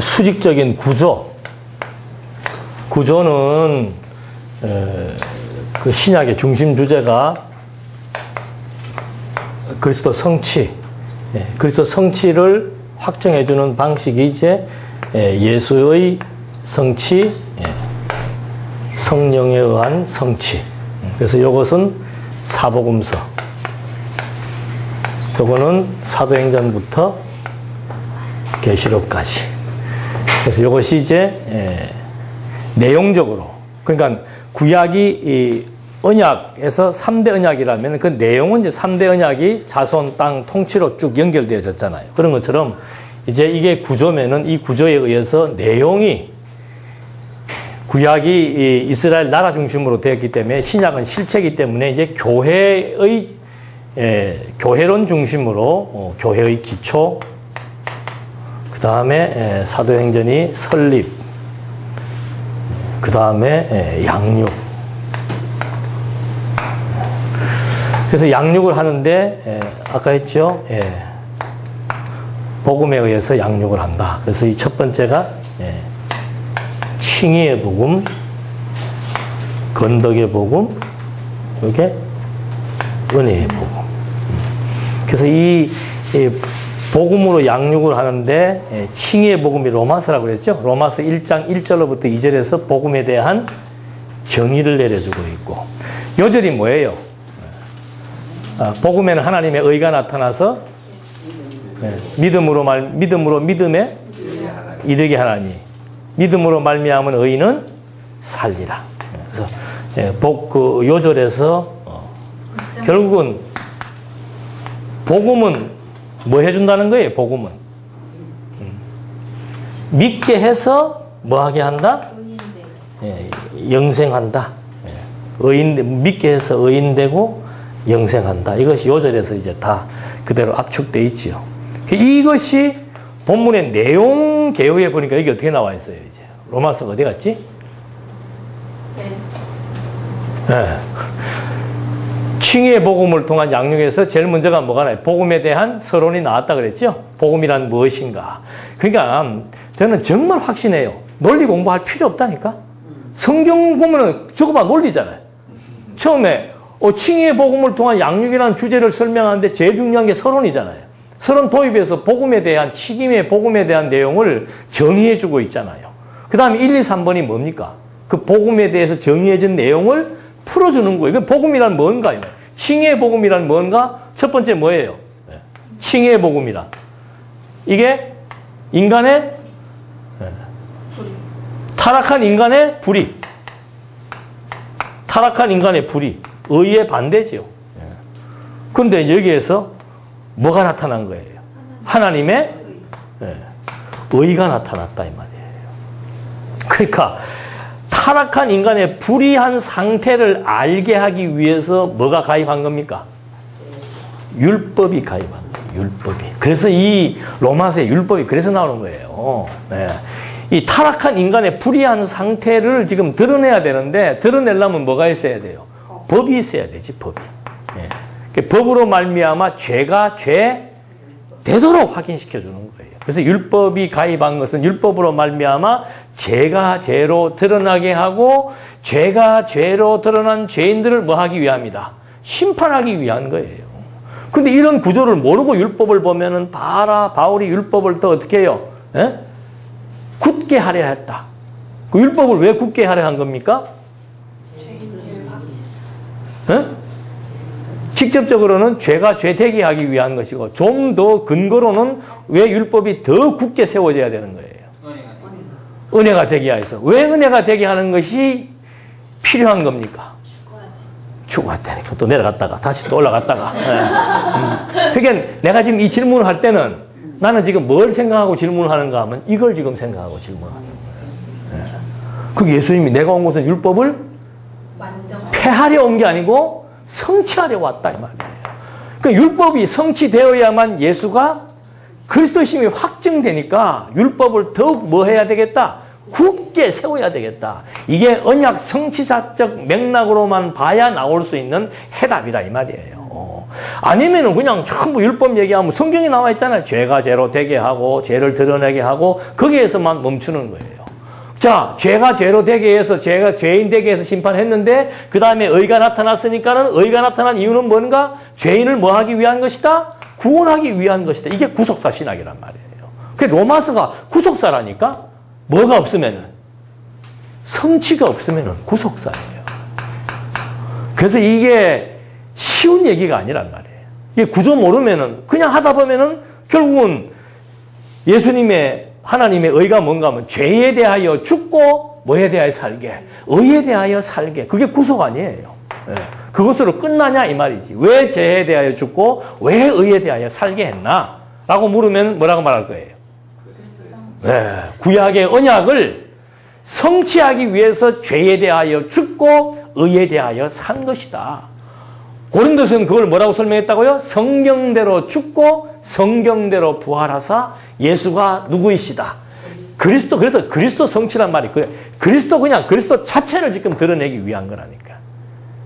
수직적인 구조는 그 신약의 중심 주제가 그리스도 성취, 그리스도 성취를 확정해주는 방식이 이제 예수의 성취, 성령에 의한 성취. 그래서 이것은 사복음서. 이거는 사도행전부터 계시록까지. 그래서 이것이 이제 내용적으로, 그러니까 구약이 언약에서 3대 언약이라면 그 내용은 이제 3대 언약이 자손, 땅, 통치로 쭉 연결되어졌잖아요. 그런 것처럼 이제 이게 구조면은 이 구조에 의해서 내용이 구약이 이스라엘 나라 중심으로 되었기 때문에 신약은 실체이기 때문에 이제 교회론 중심으로 교회의 기초, 그 다음에 사도행전이 설립, 그 다음에 양육. 그래서 양육을 하는데 아까 했죠. 복음에 의해서 양육을 한다. 그래서 이 첫 번째가 칭의의 복음, 건덕의 복음, 이렇게 은혜의 복음. 그래서 이 복음으로 양육을 하는데 칭의의 복음이 로마서라고 그랬죠. 로마서 1장 1절로부터 2절에서 복음에 대한 정의를 내려주고 있고, 요절이 뭐예요? 복음에는 하나님의 의가 나타나서 믿음으로 믿음에 이르게 하나니, 믿음으로 말미암은 의인은 살리라. 그래서 그 요절에서 결국은 복음은 뭐 해준다는 거예요? 복음은 믿게 해서 뭐 하게 한다? 영생한다. 믿게 해서 의인되고 영생한다. 이것이 요절에서 이제 다 그대로 압축되어 있지요. 이것이 본문의 내용 개요에 보니까 이게 어떻게 나와 있어요, 이제. 로마서가 어디 갔지? 네. 칭의의 복음을 통한 양육에서 제일 먼저가 뭐가 나요? 복음에 대한 서론이 나왔다 그랬죠? 복음이란 무엇인가? 그러니까 저는 정말 확신해요. 논리 공부할 필요 없다니까? 성경 보면은 저거봐 논리잖아요. 처음에 칭의의 복음을 통한 양육이라는 주제를 설명하는데 제일 중요한 게 서론이잖아요. 서론 도입에서 복음에 대한, 칭의의 복음에 대한 내용을 정의해주고 있잖아요. 그 다음에 1, 2, 3번이 뭡니까? 그 복음에 대해서 정의해준 내용을 풀어주는 거예요. 복음이란 뭔가? 칭의의 복음이란 뭔가? 첫 번째 뭐예요? 칭의의 복음이란. 이게 인간의 타락한 인간의 불의. 타락한 인간의 불의. 의의 반대지요. 그런데 여기에서 뭐가 나타난 거예요? 하나님의 의가 나타났다 이 말이에요. 그러니까 타락한 인간의 불의한 상태를 알게 하기 위해서 뭐가 가입한 겁니까? 율법이 가입한 거예요. 율법이. 그래서 이 로마서의 율법이 그래서 나오는 거예요. 이 타락한 인간의 불의한 상태를 지금 드러내야 되는데 드러내려면 뭐가 있어야 돼요? 법이 있어야 되지, 법이. 법으로 말미암아 죄가 죄 되도록 확인시켜 주는 거예요. 그래서 율법이 가입한 것은 율법으로 말미암아 죄가 죄로 드러나게 하고 죄가 죄로 드러난 죄인들을 뭐 하기 위함이다? 심판하기 위한 거예요. 근데 이런 구조를 모르고 율법을 보면은 바울이 율법을 또 어떻게 해요? 굳게 하려 했다. 그 율법을 왜 굳게 하려 한 겁니까? 직접적으로는 죄가 죄되게 하기 위한 것이고 좀 더 근거로는 왜 율법이 더 굳게 세워져야 되는 거예요? 은혜가 되게 위해서. 왜 은혜가 되게 하는 것이 필요한 겁니까? 죽어야 되니까 또 내려갔다가 다시 또 올라갔다가. 그러니까 내가 지금 이 질문을 할 때는 나는 지금 뭘 생각하고 질문을 하는가 하면 이걸 지금 생각하고 질문을 하는 거예요. 그 예수님이 내가 온 것은 율법을 폐하려 온 게 아니고 성취하려 왔다 이 말이에요. 그 율법이 성취되어야만 예수가 그리스도심이 확증되니까 율법을 더욱 뭐 해야 되겠다? 굳게 세워야 되겠다. 이게 언약 성취사적 맥락으로만 봐야 나올 수 있는 해답이다 이 말이에요. 아니면은 그냥 전부 율법 얘기하면 성경에 나와 있잖아요. 죄가 죄로 되게 하고 죄를 드러내게 하고 거기에서만 멈추는 거예요. 자, 죄가 죄로 되게 해서 죄가 죄인 되게 해서 심판했는데 그 다음에 의가 나타났으니까는 의가 나타난 이유는 뭔가? 죄인을 뭐 하기 위한 것이다? 구원하기 위한 것이다. 이게 구속사 신학이란 말이에요. 그 로마서가 구속사라니까 뭐가 없으면은 성취가 없으면은 구속사예요. 그래서 이게 쉬운 얘기가 아니란 말이에요. 이게 구조 모르면은 그냥 하다 보면은 결국은 예수님의 하나님의 의가 뭔가 하면 죄에 대하여 죽고 뭐에 대하여 살게, 의에 대하여 살게. 그게 구속 아니에요. 네. 그것으로 끝나냐 이 말이지. 왜 죄에 대하여 죽고 왜 의에 대하여 살게 했나? 라고 물으면 뭐라고 말할 거예요? 네. 구약의 언약을 성취하기 위해서 죄에 대하여 죽고 의에 대하여 산 것이다. 고린도서는 그걸 뭐라고 설명했다고요? 성경대로 죽고 성경대로 부활하사 예수가 누구이시다. 그리스도, 그래서 그리스도 성취란 말이 그래. 그리스도 그냥 그리스도 자체를 지금 드러내기 위한 거라니까.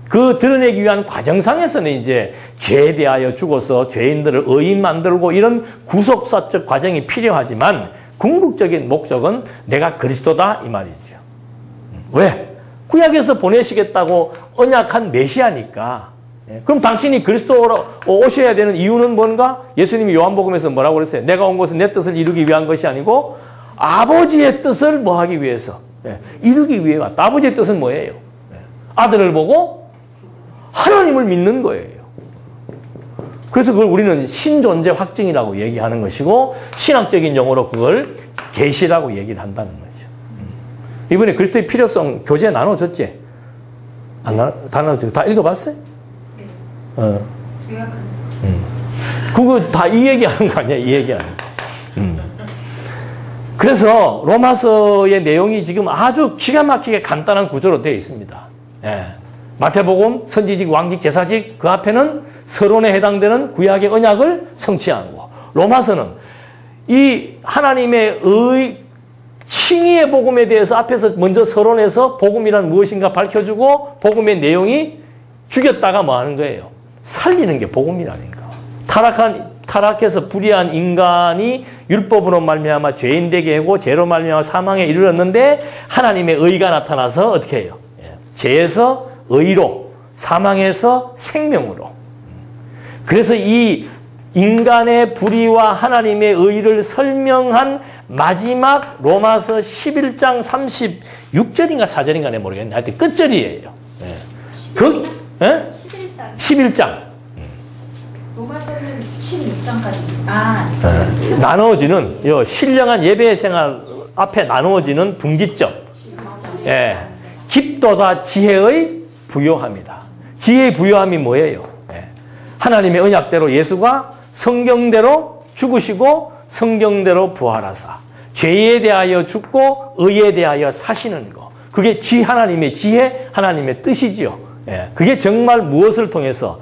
그 드러내기 위한 과정상에서는 이제 죄에 대하여 죽어서 죄인들을 의인 만들고 이런 구속사적 과정이 필요하지만 궁극적인 목적은 내가 그리스도다 이 말이죠. 왜? 구약에서 보내시겠다고 언약한 메시아니까. 그럼 당신이 그리스도로 오셔야 되는 이유는 뭔가? 예수님이 요한복음에서 뭐라고 그랬어요? 내가 온 것은 내 뜻을 이루기 위한 것이 아니고 아버지의 뜻을 뭐 하기 위해서? 이루기 위해 왔다. 아버지의 뜻은 뭐예요? 아들을 보고 하나님을 믿는 거예요. 그래서 그걸 우리는 신존재 확증이라고 얘기하는 것이고 신학적인 용어로 그걸 계시라고 얘기를 한다는 거죠. 이번에 그리스도의 필요성 교재 나눠줬지? 다 나눠줬지? 다 읽어봤어요? 네. 그거 다 이 얘기하는 거 아니야? 이 얘기하는 거. 그래서 로마서의 내용이 지금 아주 기가 막히게 간단한 구조로 되어 있습니다. 예. 마태복음, 선지직, 왕직, 제사직 그 앞에는 서론에 해당되는 구약의 언약을 성취한 거. 로마서는 이 하나님의 칭의의 복음에 대해서 앞에서 먼저 서론에서 복음이란 무엇인가 밝혀주고 복음의 내용이 죽였다가 뭐 하는 거예요? 살리는 게 복음이라니까. 타락해서 불의한 인간이 율법으로 말미암아 죄인 되게 하고 죄로 말미암아 사망에 이르렀는데 하나님의 의가 나타나서 어떻게 해요? 죄에서 의로, 사망에서 생명으로. 그래서 이 인간의 불의와 하나님의 의를 설명한 마지막 로마서 11장 36절인가 4절인가 내가 모르겠네. 하여튼 끝절이에요. 예. 11장. 로마서는 16장까지. 나누어지는 신령한 예배 생활 앞에 나누어지는 분기점. 예. 깊도다 지혜의 부요함이다. 지혜의 부요함이 뭐예요? 예. 하나님의 언약대로 예수가 성경대로 죽으시고 성경대로 부활하사 죄에 대하여 죽고 의에 대하여 사시는 거. 그게 하나님의 지혜, 하나님의 뜻이지요. 예. 그게 정말 무엇을 통해서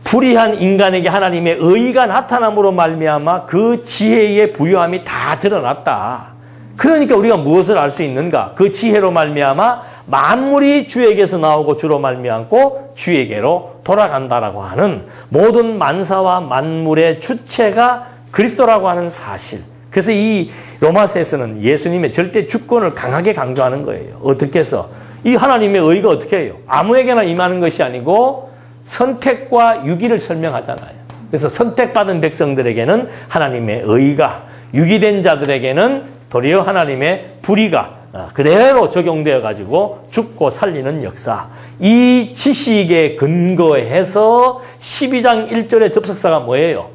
불의한 인간에게 하나님의 의가 나타남으로 말미암아 그 지혜의 부요함이 다 드러났다. 그러니까 우리가 무엇을 알 수 있는가? 그 지혜로 말미암아 만물이 주에게서 나오고 주로 말미암고 주에게로 돌아간다라고 하는 모든 만사와 만물의 주체가 그리스도라고 하는 사실. 그래서 이 로마서에서는 예수님의 절대 주권을 강하게 강조하는 거예요. 어떻게 해서? 이 하나님의 의가 어떻게 해요? 아무에게나 임하는 것이 아니고 선택과 유기를 설명하잖아요. 그래서 선택받은 백성들에게는 하나님의 의가, 유기된 자들에게는 도리어 하나님의 불의가 그대로 적용되어 가지고 죽고 살리는 역사. 이 지식에 근거해서 12장 1절의 접속사가 뭐예요?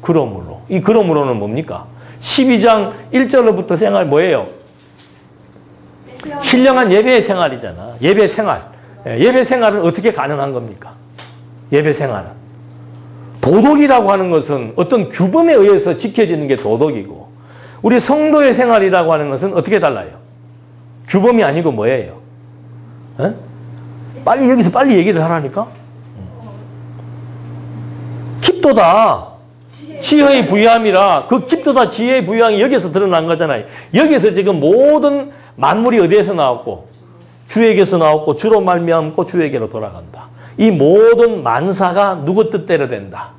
그러므로. 이 그러므로는 뭡니까? 12장 1절로부터 생활 뭐예요? 신령한 예배 생활이잖아. 예배 생활. 예배 생활은 어떻게 가능한 겁니까? 예배 생활은. 도덕이라고 하는 것은 어떤 규범에 의해서 지켜지는 게 도덕이고 우리 성도의 생활이라고 하는 것은 어떻게 달라요? 규범이 아니고 뭐예요? 에? 빨리 여기서 빨리 얘기를 하라니까? 깊도다. 지혜의 부유함이라 그 깊도다 지혜의 부유함이 여기서 드러난 거잖아요. 여기서 지금 모든 만물이 어디에서 나왔고 주에게서 나왔고 주로 말미암고 주에게로 돌아간다. 이 모든 만사가 누구 뜻대로 된다?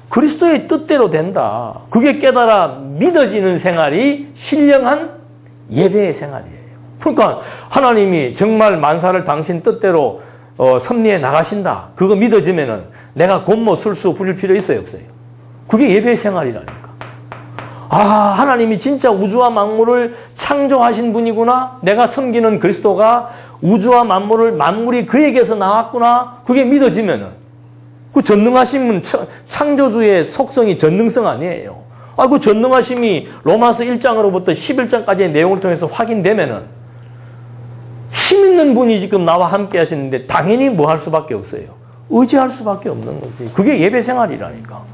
그리스도의 뜻대로 된다. 그게 깨달아 믿어지는 생활이 신령한 예배의 생활이에요. 그러니까 하나님이 정말 만사를 당신 뜻대로 섭리해 나가신다. 그거 믿어지면은 내가 곤모 술수 부릴 필요 있어요, 없어요? 그게 예배의 생활이라니까. 아, 하나님이 진짜 우주와 만물을 창조하신 분이구나. 내가 섬기는 그리스도가 우주와 만물이 그에게서 나왔구나. 그게 믿어지면은 그 전능하심은 창조주의 속성이 전능성 아니에요. 아, 그 전능하심이 로마서 1장으로부터 11장까지의 내용을 통해서 확인되면은 힘 있는 분이 지금 나와 함께 하시는데 당연히 뭐 할 수밖에 없어요. 의지할 수밖에 없는 거지. 그게 예배 생활이라니까.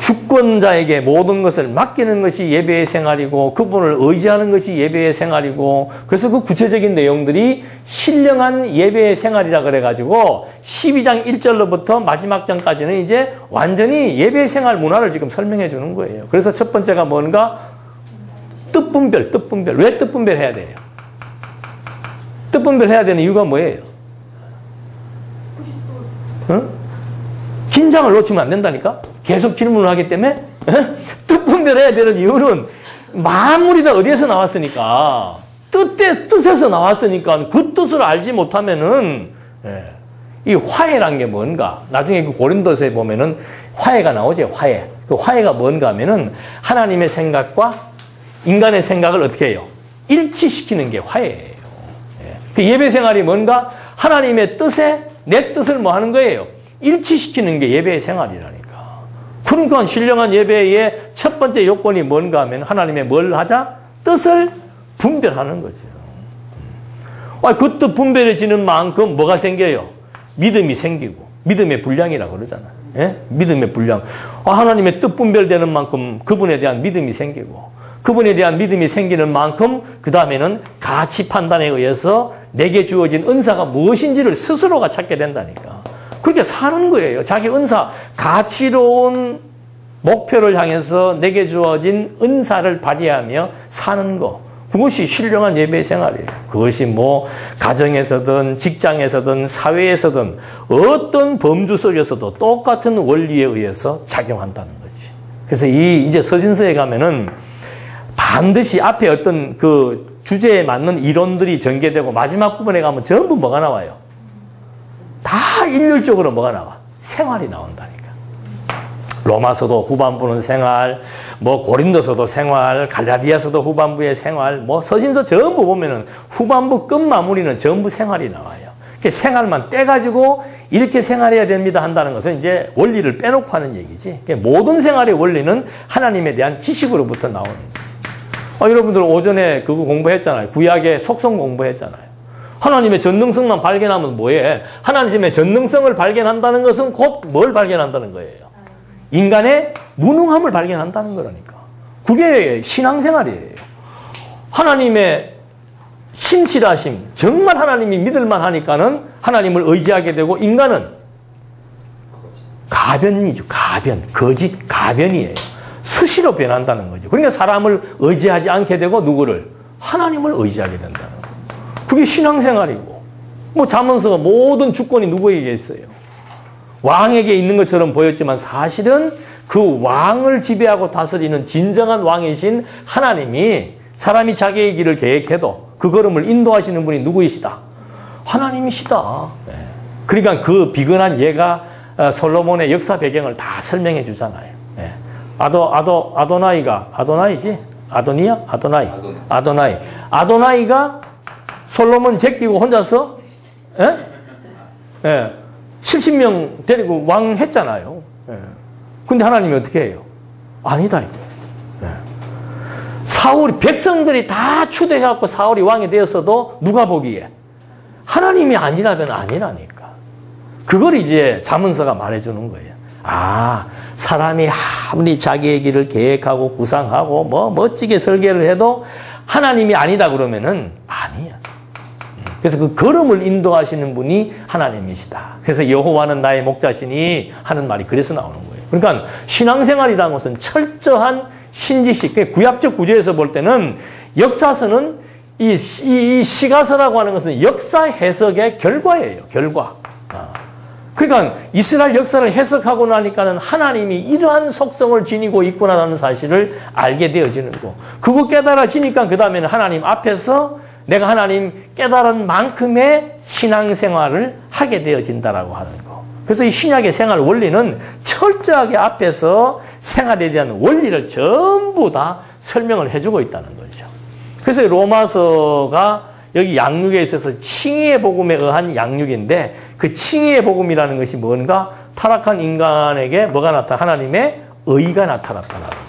주권자에게 모든 것을 맡기는 것이 예배의 생활이고 그분을 의지하는 것이 예배의 생활이고 그래서 그 구체적인 내용들이 신령한 예배의 생활이라 그래가지고 12장 1절로부터 마지막 장까지는 이제 완전히 예배의 생활 문화를 지금 설명해 주는 거예요. 그래서 첫 번째가 뭔가? 뜻분별. 왜 뜻분별 해야 돼요? 뜻분별 해야 되는 이유가 뭐예요? 응? 긴장을 놓치면 안 된다니까? 계속 질문을 하기 때문에 뜻분별해야 되는 이유는 만물이 다 어디에서 나왔으니까 뜻에서 나왔으니까 그 뜻을 알지 못하면은 이 화해란 게 뭔가 나중에 그 고린도서에 보면은 화해가 나오죠. 화해. 그 화해가 뭔가 하면은 하나님의 생각과 인간의 생각을 어떻게 해요? 일치시키는 게 화해예요. 그 예배 생활이 뭔가 하나님의 뜻에 내 뜻을 뭐 하는 거예요? 일치시키는 게 예배의 생활이라니까. 그러니까 신령한 예배의 첫 번째 요건이 뭔가 하면 하나님의 뭘 하자? 뜻을 분별하는 거죠. 그 뜻 분별해지는 만큼 뭐가 생겨요? 믿음이 생기고 믿음의 분량이라고 그러잖아요. 예? 믿음의 분량. 하나님의 뜻 분별되는 만큼 그분에 대한 믿음이 생기고 그분에 대한 믿음이 생기는 만큼 그 다음에는 가치 판단에 의해서 내게 주어진 은사가 무엇인지를 스스로가 찾게 된다니까. 그렇게 사는 거예요. 자기 은사, 가치로운 목표를 향해서 내게 주어진 은사를 발휘하며 사는 거. 그것이 신령한 예배 생활이에요. 그것이 뭐 가정에서든 직장에서든 사회에서든 어떤 범주 속에서도 똑같은 원리에 의해서 작용한다는 거지. 그래서 이제 서신서에 가면은 반드시 앞에 어떤 그 주제에 맞는 이론들이 전개되고 마지막 부분에 가면 전부 뭐가 나와요? 다 일률적으로 뭐가 나와? 생활이 나온다니까. 로마서도 후반부는 생활, 뭐 고린도서도 생활, 갈라디아서도 후반부의 생활, 뭐 서신서 전부 보면은 후반부 끝 마무리는 전부 생활이 나와요. 생활만 떼가지고 이렇게 생활해야 됩니다 한다는 것은 이제 원리를 빼놓고 하는 얘기지. 모든 생활의 원리는 하나님에 대한 지식으로부터 나오는 거지. 여러분들 오전에 그거 공부했잖아요. 구약의 속성 공부했잖아요. 하나님의 전능성만 발견하면 뭐해? 하나님의 전능성을 발견한다는 것은 곧 뭘 발견한다는 거예요? 인간의 무능함을 발견한다는 거라니까. 그게 신앙생활이에요. 하나님의 신실하심, 정말 하나님이 믿을만 하니까는 하나님을 의지하게 되고 인간은 가변이죠. 거짓 가변이에요. 수시로 변한다는 거죠. 그러니까 사람을 의지하지 않게 되고 누구를? 하나님을 의지하게 된다는 거예요. 그게 신앙생활이고 뭐 잠언서가 모든 주권이 누구에게 있어요? 왕에게 있는 것처럼 보였지만 사실은 그 왕을 지배하고 다스리는 진정한 왕이신 하나님이 사람이 자기의 길을 계획해도 그 걸음을 인도하시는 분이 누구이시다? 하나님이시다. 네. 그러니까 그 비근한 예가 솔로몬의 역사 배경을 다 설명해 주잖아요. 네. 아도나이지? 아도나이가 솔로몬 제끼고 혼자서 70명 데리고 왕 했잖아요. 근데 하나님이 어떻게 해요? 아니다 이거예요. 사울이 백성들이 다 추대해갖고 사울이 왕이 되었어도 누가 보기에 하나님이 아니라면 아니라니까. 그걸 이제 잠언서가 말해주는 거예요. 사람이 아무리 자기의 길을 계획하고 구상하고 뭐 멋지게 설계를 해도 하나님이 아니다 그러면은 아니야. 그래서 그 걸음을 인도하시는 분이 하나님이시다. 그래서 여호와는 나의 목자시니 하는 말이 그래서 나오는 거예요. 그러니까 신앙생활이라는 것은 철저한 신지식, 구약적 구조에서 볼 때는 역사서는 이 시가서라고 하는 것은 역사 해석의 결과예요. 결과. 그러니까 이스라엘 역사를 해석하고 나니까는 하나님이 이러한 속성을 지니고 있구나라는 사실을 알게 되어지는 거. 그거 깨달아지니까 그 다음에는 하나님 앞에서 내가 하나님 깨달은 만큼의 신앙생활을 하게 되어진다라고 하는 거. 그래서 이 신약의 생활 원리는 철저하게 앞에서 생활에 대한 원리를 전부 다 설명을 해주고 있다는 거죠. 그래서 로마서가 여기 양육에 있어서 칭의의 복음에 의한 양육인데 그 칭의의 복음이라는 것이 뭔가 타락한 인간에게 뭐가 하나님의 의가 나타났다는 거.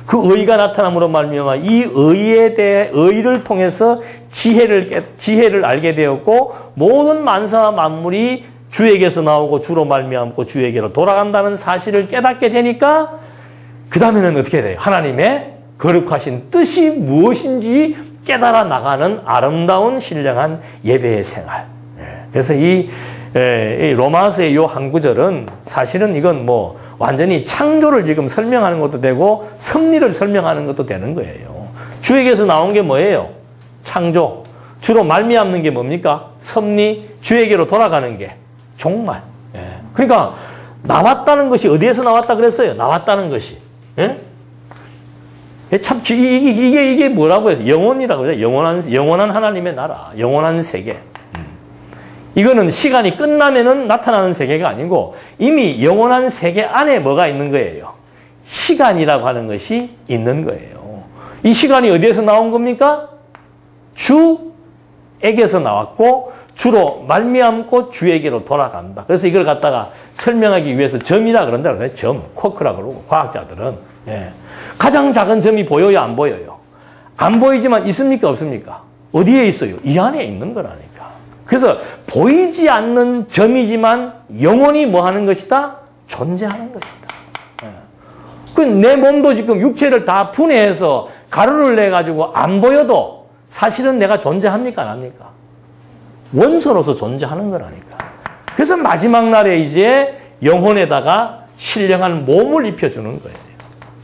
그 의가 나타남으로 말미암아 이 의에 대해 의를 통해서 지혜를 알게 되었고 모든 만사와 만물이 주에게서 나오고 주로 말미암고 주에게로 돌아간다는 사실을 깨닫게 되니까 그 다음에는 어떻게 돼요? 하나님의 거룩하신 뜻이 무엇인지 깨달아 나가는 아름다운 신령한 예배의 생활. 그래서 이 로마서의 이 한 구절은 사실은 이건 뭐 완전히 창조를 지금 설명하는 것도 되고 섭리를 설명하는 것도 되는 거예요. 주에게서 나온 게 뭐예요? 창조. 주로 말미암는 게 뭡니까? 섭리. 주에게로 돌아가는 게 종말. 그러니까 나왔다는 것이 어디에서 나왔다 그랬어요? 나왔다는 것이. 참 이게 뭐라고 해서 영원이라고 해요. 영원한 하나님의 나라, 영원한 세계. 이거는 시간이 끝나면은 나타나는 세계가 아니고 이미 영원한 세계 안에 뭐가 있는 거예요? 시간이라고 하는 것이 있는 거예요. 이 시간이 어디에서 나온 겁니까? 주에게서 나왔고 주로 말미암고 주에게로 돌아간다. 그래서 이걸 갖다가 설명하기 위해서 점이라 그런다 그래요. 점, 쿼크라 그러고 과학자들은. 가장 작은 점이 보여요, 안 보여요? 안 보이지만 있습니까, 없습니까? 어디에 있어요? 이 안에 있는 거라니까. 그래서 보이지 않는 점이지만 영원히 뭐 하는 것이다? 존재하는 것이다. 내 몸도 지금 육체를 다 분해해서 가루를 내가지고 안 보여도 사실은 내가 존재합니까, 안 합니까? 원소로서 존재하는 거라니까. 그래서 마지막 날에 이제 영혼에다가 신령한 몸을 입혀주는 거예요.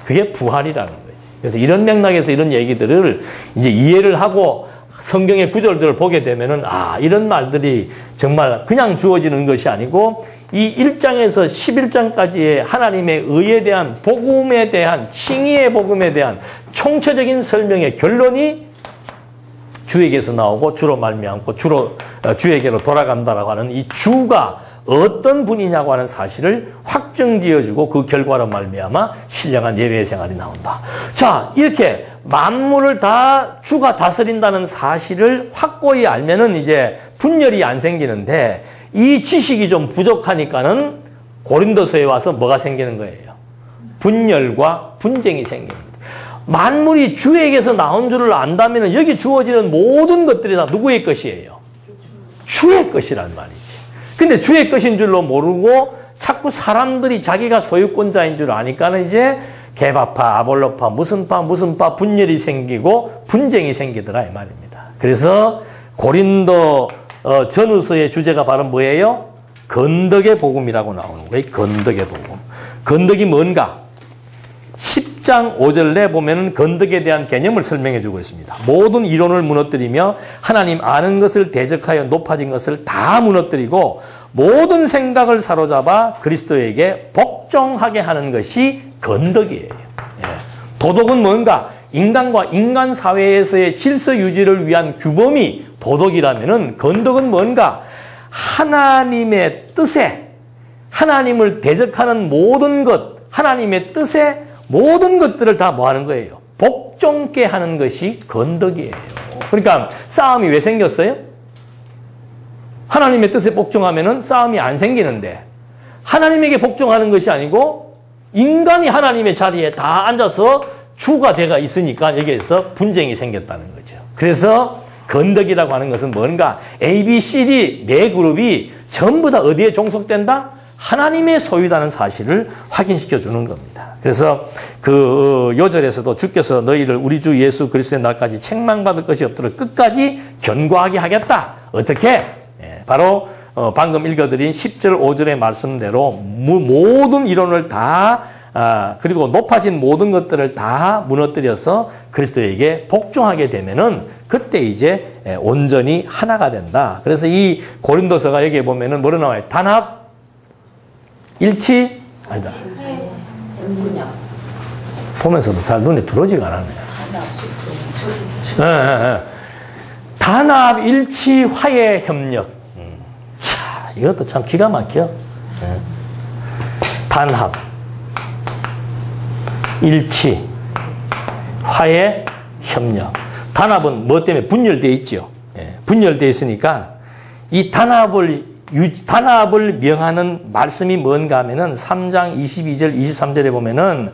그게 부활이라는 거지. 그래서 이런 맥락에서 이런 얘기들을 이제 이해를 하고 성경의 구절들을 보게 되면은, 이런 말들이 정말 그냥 주어지는 것이 아니고, 이 1장에서 11장까지의 하나님의 의에 대한 복음에 대한, 칭의의 복음에 대한 총체적인 설명의 결론이 주에게서 나오고, 주로 말미암고, 주에게로 돌아간다라고 하는 이 주가 어떤 분이냐고 하는 사실을 확정지어주고 그 결과로 말미암아 신령한 예배의 생활이 나온다. 자, 이렇게 만물을 다 주가 다스린다는 사실을 확고히 알면은 이제 분열이 안 생기는데 이 지식이 좀 부족하니까는 고린도서에 와서 뭐가 생기는 거예요? 분열과 분쟁이 생깁니다. 만물이 주에게서 나온 줄을 안다면은 여기 주어지는 모든 것들이 다 누구의 것이에요? 주의 것이란 말이지. 근데 주의 것인 줄로 모르고 자꾸 사람들이 자기가 소유권자인 줄 아니까는 이제 개바파, 아볼로파, 무슨 파 분열이 생기고 분쟁이 생기더라 이 말입니다. 그래서 고린도 전후서의 주제가 바로 뭐예요? 건덕의 복음이라고 나오는 거예요. 건덕의 복음. 건덕이 뭔가? 10장 5절에 보면은 건덕에 대한 개념을 설명해 주고 있습니다. 모든 이론을 무너뜨리며 하나님 아는 것을 대적하여 높아진 것을 다 무너뜨리고 모든 생각을 사로잡아 그리스도에게 복종하게 하는 것이 건덕이에요. 도덕은 뭔가? 인간과 인간 사회에서의 질서 유지를 위한 규범이 도덕이라면은 건덕은 뭔가? 하나님의 뜻에 하나님을 대적하는 모든 것, 하나님의 뜻에 모든 것들을 다 뭐 하는 거예요? 복종케 하는 것이 건덕이에요. 그러니까 싸움이 왜 생겼어요? 하나님의 뜻에 복종하면은 싸움이 안 생기는데 하나님에게 복종하는 것이 아니고 인간이 하나님의 자리에 다 앉아서 주가 돼가 있으니까 여기에서 분쟁이 생겼다는 거죠. 그래서 건덕이라고 하는 것은 뭔가 A, B, C, D 네 그룹이 전부 다 어디에 종속된다? 하나님의 소유라는 사실을 확인시켜 주는 겁니다. 그래서 그 요절에서도 주께서 너희를 우리 주 예수 그리스도의 날까지 책망받을 것이 없도록 끝까지 견고하게 하겠다. 어떻게? 바로 방금 읽어드린 10절 5절의 말씀대로 모든 이론을 다 그리고 높아진 모든 것들을 다 무너뜨려서 그리스도에게 복종하게 되면은 그때 이제 온전히 하나가 된다. 그래서 이 고린도서가 여기에 보면은 뭐로 나와요? 단합, 일치? 아니다. 보면서도 잘 눈에 들어오지가 않았네. 단합, 일치, 화해, 협력. 자, 이것도 참 기가 막혀. 단합, 일치, 화해, 협력. 단합은 뭐 때문에 분열되어 있죠. 분열되어 있으니까 이 단합을 명하는 말씀이 뭔가 하면은 3장 22절, 23절에 보면은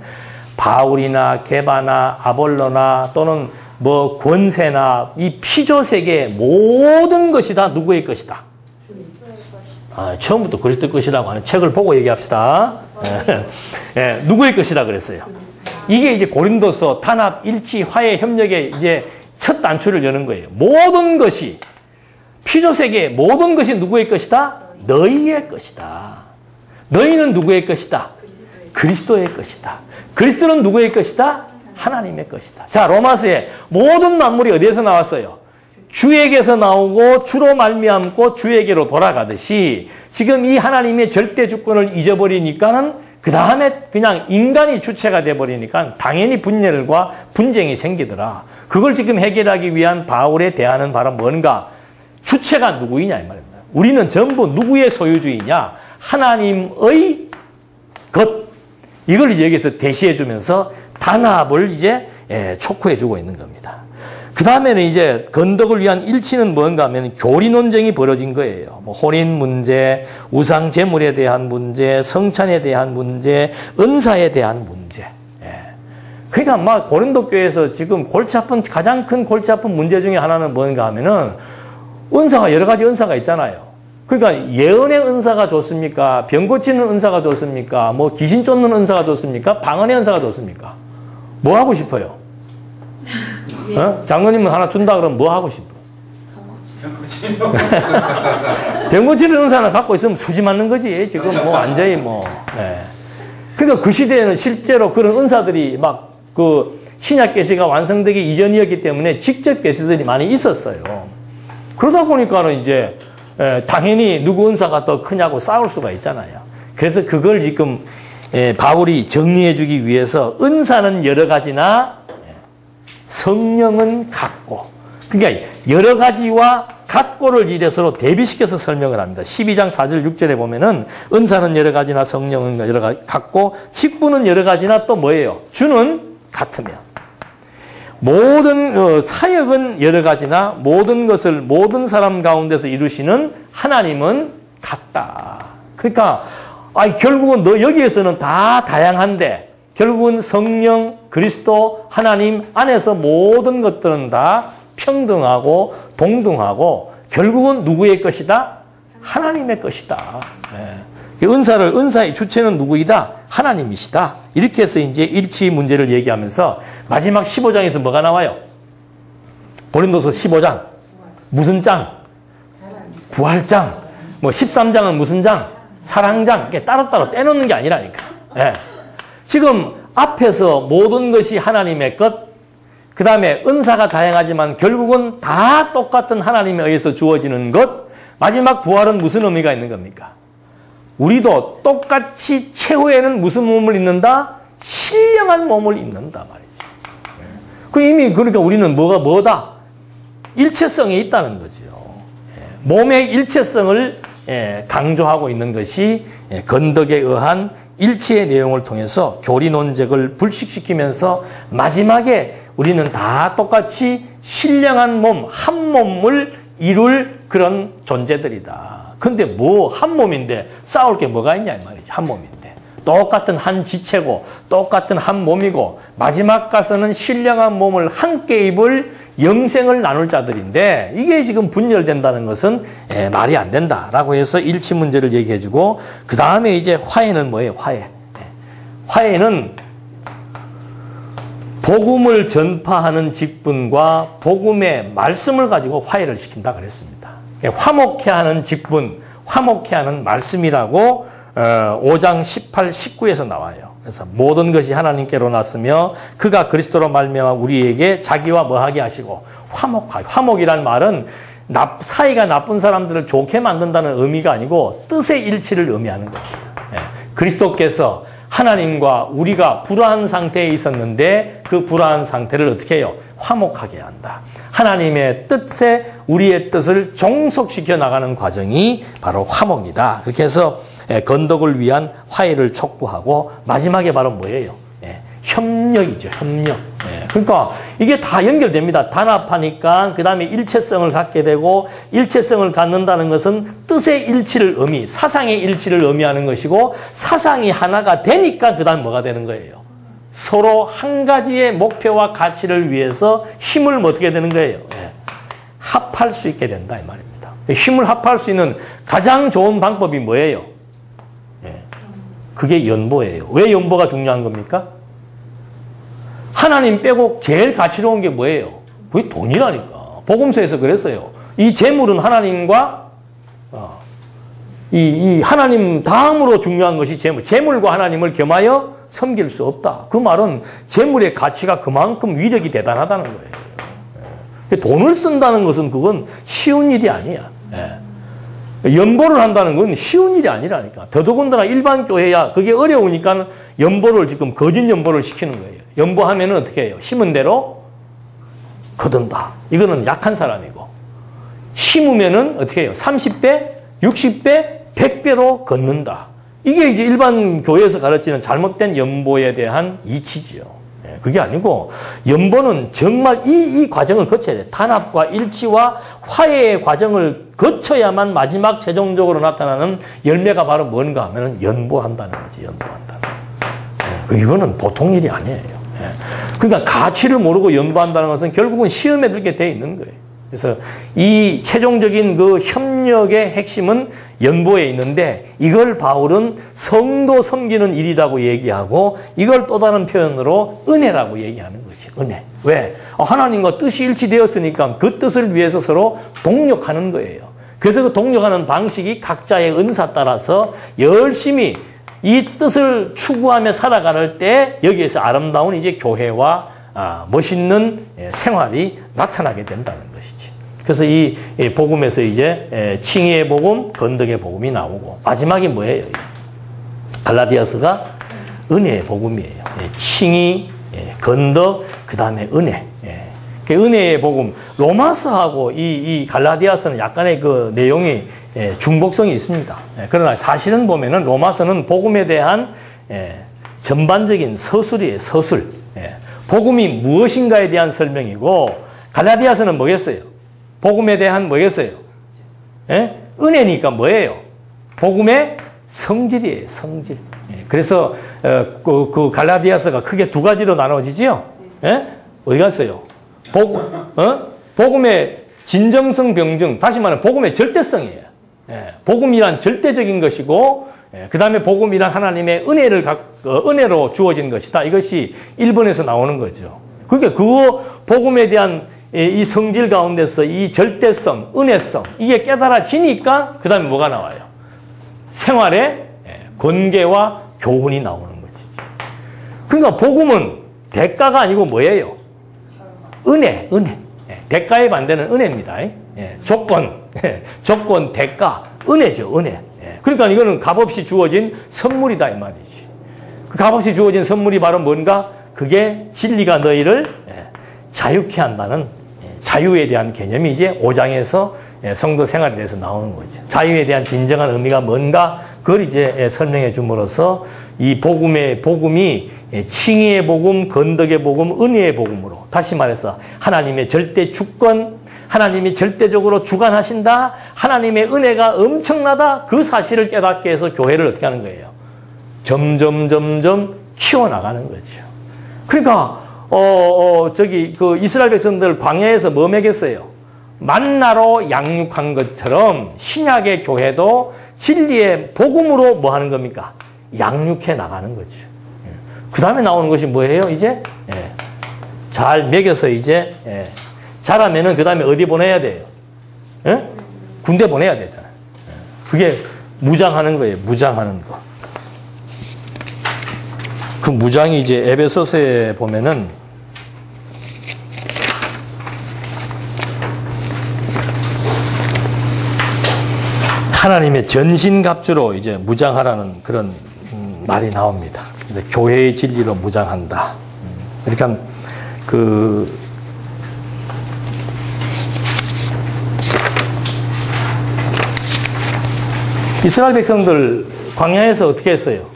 바울이나 게바나 아볼로나 또는 뭐 권세나 이 피조세계 모든 것이 다 누구의 것이다? 처음부터 그리스도의 것이라고 하는 책을 보고 얘기합시다. 누구의 것이라 그랬어요. 이게 이제 고린도서 단합, 일치, 화해, 협력의 이제 첫 단추를 여는 거예요. 모든 것이 피조세계 모든 것이 누구의 것이다? 너희의 것이다. 너희는 누구의 것이다? 그리스도의 것이다. 그리스도는 누구의 것이다? 하나님의 것이다. 자, 로마서에 모든 만물이 어디에서 나왔어요? 주에게서 나오고 주로 말미암고 주에게로 돌아가듯이 지금 이 하나님의 절대 주권을 잊어버리니까는 그 다음에 그냥 인간이 주체가 돼버리니까 당연히 분열과 분쟁이 생기더라. 그걸 지금 해결하기 위한 바울에 대하는 바는 뭔가? 주체가 누구이냐 이 말입니다. 우리는 전부 누구의 소유주의냐? 하나님의 것. 이걸 이제 여기서 대시해 주면서 단합을 이제 촉구해 주고 있는 겁니다. 그 다음에는 이제 건덕을 위한 일치는 뭔가 하면 교리 논쟁이 벌어진 거예요. 뭐 혼인 문제, 우상 제물에 대한 문제, 성찬에 대한 문제, 은사에 대한 문제. 그러니까 막 고린도 교회에서 지금 가장 큰 골치 아픈 문제 중에 하나는 뭔가 하면은 은사가 여러 가지 은사가 있잖아요. 그러니까 예언의 은사가 좋습니까? 병 고치는 은사가 좋습니까? 뭐 귀신 쫓는 은사가 좋습니까? 방언의 은사가 좋습니까? 뭐 하고 싶어요? 장로님은 하나 준다 그러면 뭐 하고 싶어? 병 고치는 은사는 갖고 있으면 수지 맞는 거지. 지금 뭐 완전히 뭐. 그러니까 그 시대에는 실제로 그런 은사들이 막 그 신약 계시가 완성되기 이전이었기 때문에 직접 계시들이 많이 있었어요. 그러다 보니까는 이제 당연히 누구 은사가 더 크냐고 싸울 수가 있잖아요. 그래서 그걸 지금 바울이 정리해 주기 위해서 은사는 여러 가지나 성령은 같고, 그러니까 여러 가지와 같고를 이래 서로 대비시켜서 설명을 합니다. 12장 4절 6절에 보면은 은사는 여러 가지나 성령은 여러 가지 같고 직분은 여러 가지나 또 뭐예요? 주는 같으며 모든 사역은 여러 가지나 모든 것을 모든 사람 가운데서 이루시는 하나님은 같다. 그러니까 결국은 여기에서는 다 다양한데 결국은 성령, 그리스도, 하나님 안에서 모든 것들은 다 평등하고 동등하고 결국은 누구의 것이다? 하나님의 것이다. 은사의 주체는 누구이다? 하나님이시다. 이렇게 해서 이제 일치 문제를 얘기하면서 마지막 15장에서 뭐가 나와요? 고린도서 15장. 무슨 장? 부활장. 뭐 13장은 무슨 장? 사랑장. 이렇게 따로따로 떼놓는 게 아니라니까. 지금 앞에서 모든 것이 하나님의 것, 그 다음에 은사가 다양하지만 결국은 다 똑같은 하나님에 의해서 주어지는 것, 마지막 부활은 무슨 의미가 있는 겁니까? 우리도 똑같이 최후에는 무슨 몸을 입는다? 신령한 몸을 입는다 말이죠. 이미 그러니까 우리는 뭐다? 일체성이 있다는 거죠. 몸의 일체성을 강조하고 있는 것이 건덕에 의한 일치의 내용을 통해서 교리 논쟁을 불식시키면서 마지막에 우리는 다 똑같이 신령한 몸, 한 몸을 이룰 그런 존재들이다. 근데 뭐 한 몸인데 싸울 게 뭐가 있냐 이 말이지. 한 몸인데. 똑같은 한 지체고 똑같은 한 몸이고 마지막 가서는 신령한 몸을 함께 입을 영생을 나눌 자들인데 이게 지금 분열된다는 것은 말이 안 된다라고 해서 일치 문제를 얘기해주고 그 다음에 이제 화해는 뭐예요? 화해는 복음을 전파하는 직분과 복음의 말씀을 가지고 화해를 시킨다 그랬습니다. 화목해 하는 직분, 화목해 하는 말씀이라고 5장 18, 19에서 나와요. 그래서 모든 것이 하나님께로 났으며 그가 그리스도로 말미암아 우리에게 자기와 뭐하게 하시고 화목하게. 화목이란 말은 사이가 나쁜 사람들을 좋게 만든다는 의미가 아니고 뜻의 일치를 의미하는 겁니다. 그리스도께서 하나님과 우리가 불화한 상태에 있었는데 그 불화한 상태를 어떻게 해요? 화목하게 한다. 하나님의 뜻에 우리의 뜻을 종속시켜 나가는 과정이 바로 화목이다. 그렇게 해서 건덕을 위한 화해를 촉구하고 마지막에 바로 뭐예요? 협력이죠. 협력. 그러니까 이게 다 연결됩니다. 단합하니까 그 다음에 일체성을 갖게 되고 일체성을 갖는다는 것은 뜻의 일치를 사상의 일치를 의미하는 것이고 사상이 하나가 되니까 그 다음 뭐가 되는 거예요? 서로 한 가지의 목표와 가치를 위해서 힘을 어떻게 되는 거예요? 합할 수 있게 된다 이 말입니다. 힘을 합할 수 있는 가장 좋은 방법이 뭐예요? 그게 연보예요. 왜 연보가 중요한 겁니까? 하나님 빼고 제일 가치로운 게 뭐예요? 그게 돈이라니까. 복음서에서 그랬어요. 이 재물은 하나님과 이 하나님 다음으로 중요한 것이 재물. 재물과 하나님을 겸하여 섬길 수 없다. 그 말은 재물의 가치가 그만큼 위력이 대단하다는 거예요. 돈을 쓴다는 것은 그건 쉬운 일이 아니야. 연보를 한다는 건 쉬운 일이 아니라니까. 더더군다나 일반 교회야 그게 어려우니까 연보를 지금 거짓 연보를 시키는 거예요. 연보하면은 어떻게 해요? 심은 대로 거둔다. 이거는 약한 사람이고 심으면은 어떻게 해요? 30배, 60배, 100배로 걷는다. 이게 이제 일반 교회에서 가르치는 잘못된 연보에 대한 이치지요. 그게 아니고 연보는 정말 이 과정을 거쳐야 돼. 단합과 일치와 화해의 과정을 거쳐야만 마지막 최종적으로 나타나는 열매가 바로 뭔가 하면 연보한다는 거지. 연보한다는 거. 이거는 보통 일이 아니에요. 그러니까 가치를 모르고 연보한다는 것은 결국은 시험에 들게 돼 있는 거예요. 그래서 이 최종적인 그 협력의 핵심은 연보에 있는데 이걸 바울은 성도 섬기는 일이라고 얘기하고 이걸 또 다른 표현으로 은혜라고 얘기하는 거지. 은혜. 왜? 하나님과 뜻이 일치되었으니까 그 뜻을 위해서 서로 동력하는 거예요. 그래서 그 동력하는 방식이 각자의 은사 따라서 열심히 이 뜻을 추구하며 살아갈 때 여기에서 아름다운 이제 교회와 멋있는 생활이 나타나게 된다는 것이지. 그래서 이 복음에서 이제 칭의의 복음, 건덕의 복음이 나오고 마지막이 뭐예요? 갈라디아서가 은혜의 복음이에요. 칭의, 건덕, 그 다음에 은혜. 은혜의 복음. 로마서하고 이 갈라디아서는 약간의 그 내용이 중복성이 있습니다. 그러나 사실은 보면은 로마서는 복음에 대한 전반적인 서술이에요. 서술. 복음이 무엇인가에 대한 설명이고 갈라디아서는 뭐겠어요? 복음에 대한 뭐겠어요? 은혜니까 뭐예요? 복음의 성질이에요. 성질. 그래서 그 갈라디아서가 크게 두 가지로 나눠지지요. 어디 갔어요? 복음의 진정성 병증, 다시 말하면 복음의 절대성이에요. 복음이란 절대적인 것이고 그 다음에 복음이란 하나님의 은혜로 주어진 것이다. 이것이 1번에서 나오는 거죠. 그러니까 그 복음에 대한 이 성질 가운데서 이 절대성, 은혜성, 이게 깨달아지니까 그 다음에 뭐가 나와요? 생활의 권계와 교훈이 나오는 거지. 그러니까 복음은 대가가 아니고 뭐예요? 은혜. 대가의 반대는 은혜입니다. 조건, 대가, 은혜죠, 은혜. 그러니까 이거는 값없이 주어진 선물이다 이 말이지. 그 값없이 주어진 선물이 바로 뭔가? 그게 진리가 너희를 자유케 한다는 자유에 대한 개념이 이제 5장에서 성도 생활에 대해서 나오는 거죠. 자유에 대한 진정한 의미가 뭔가? 그걸 이제 설명해 줌으로써 이 복음이 칭의의 복음, 건덕의 복음, 은혜의 복음으로 다시 말해서 하나님의 절대 주권, 하나님이 절대적으로 주관하신다. 하나님의 은혜가 엄청나다. 그 사실을 깨닫게 해서 교회를 어떻게 하는 거예요? 점점 키워나가는 거죠. 그러니까 그 이스라엘 백성들 광야에서 뭐 먹였어요? 만나로 양육한 것처럼 신약의 교회도 진리의 복음으로 뭐 하는 겁니까? 양육해 나가는 거죠. 그 다음에 나오는 것이 뭐예요? 이제 잘 먹여서 이제 자라면은 그 다음에 어디 보내야 돼요? 군대 보내야 되잖아요. 그게 무장하는 거예요. 무장하는 거. 그 무장이 이제 에베소서에 보면은 하나님의 전신갑주로 이제 무장하라는 그런 말이 나옵니다. 교회의 진리로 무장한다. 그러니까 이스라엘 백성들 광야에서 어떻게 했어요?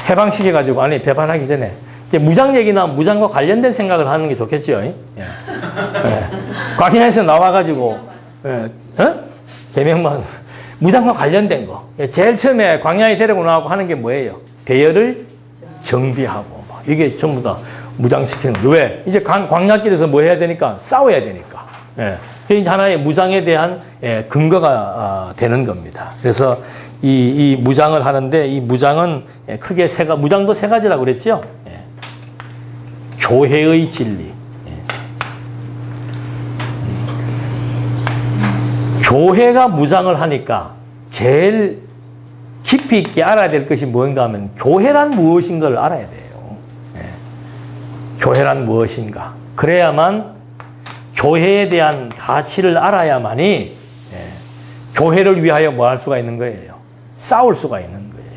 해방시켜가지고, 아니, 배반하기 전에. 이제 무장 얘기나 무장과 관련된 생각을 하는 게 좋겠죠. 광야에서 나와가지고, 계명만, 무장과 관련된 거. 제일 처음에 광야에 데리고 나가고 하는 게 뭐예요? 대열을 정비하고. 이게 전부 다 무장시키는 거. 왜? 이제 광야길에서 뭐 해야 되니까? 싸워야 되니까. 그게 하나의 무장에 대한 근거가 되는 겁니다. 그래서 이 무장을 하는데, 이 무장은 크게 무장도 세 가지라고 그랬죠? 교회의 진리. 교회가 무장을 하니까 제일 깊이 있게 알아야 될 것이 뭔가 하면 교회란 무엇인가를 알아야 돼요. 교회란 무엇인가. 그래야만 교회에 대한 가치를 알아야만이 교회를 위하여 뭐 할 수가 있는 거예요? 싸울 수가 있는 거예요.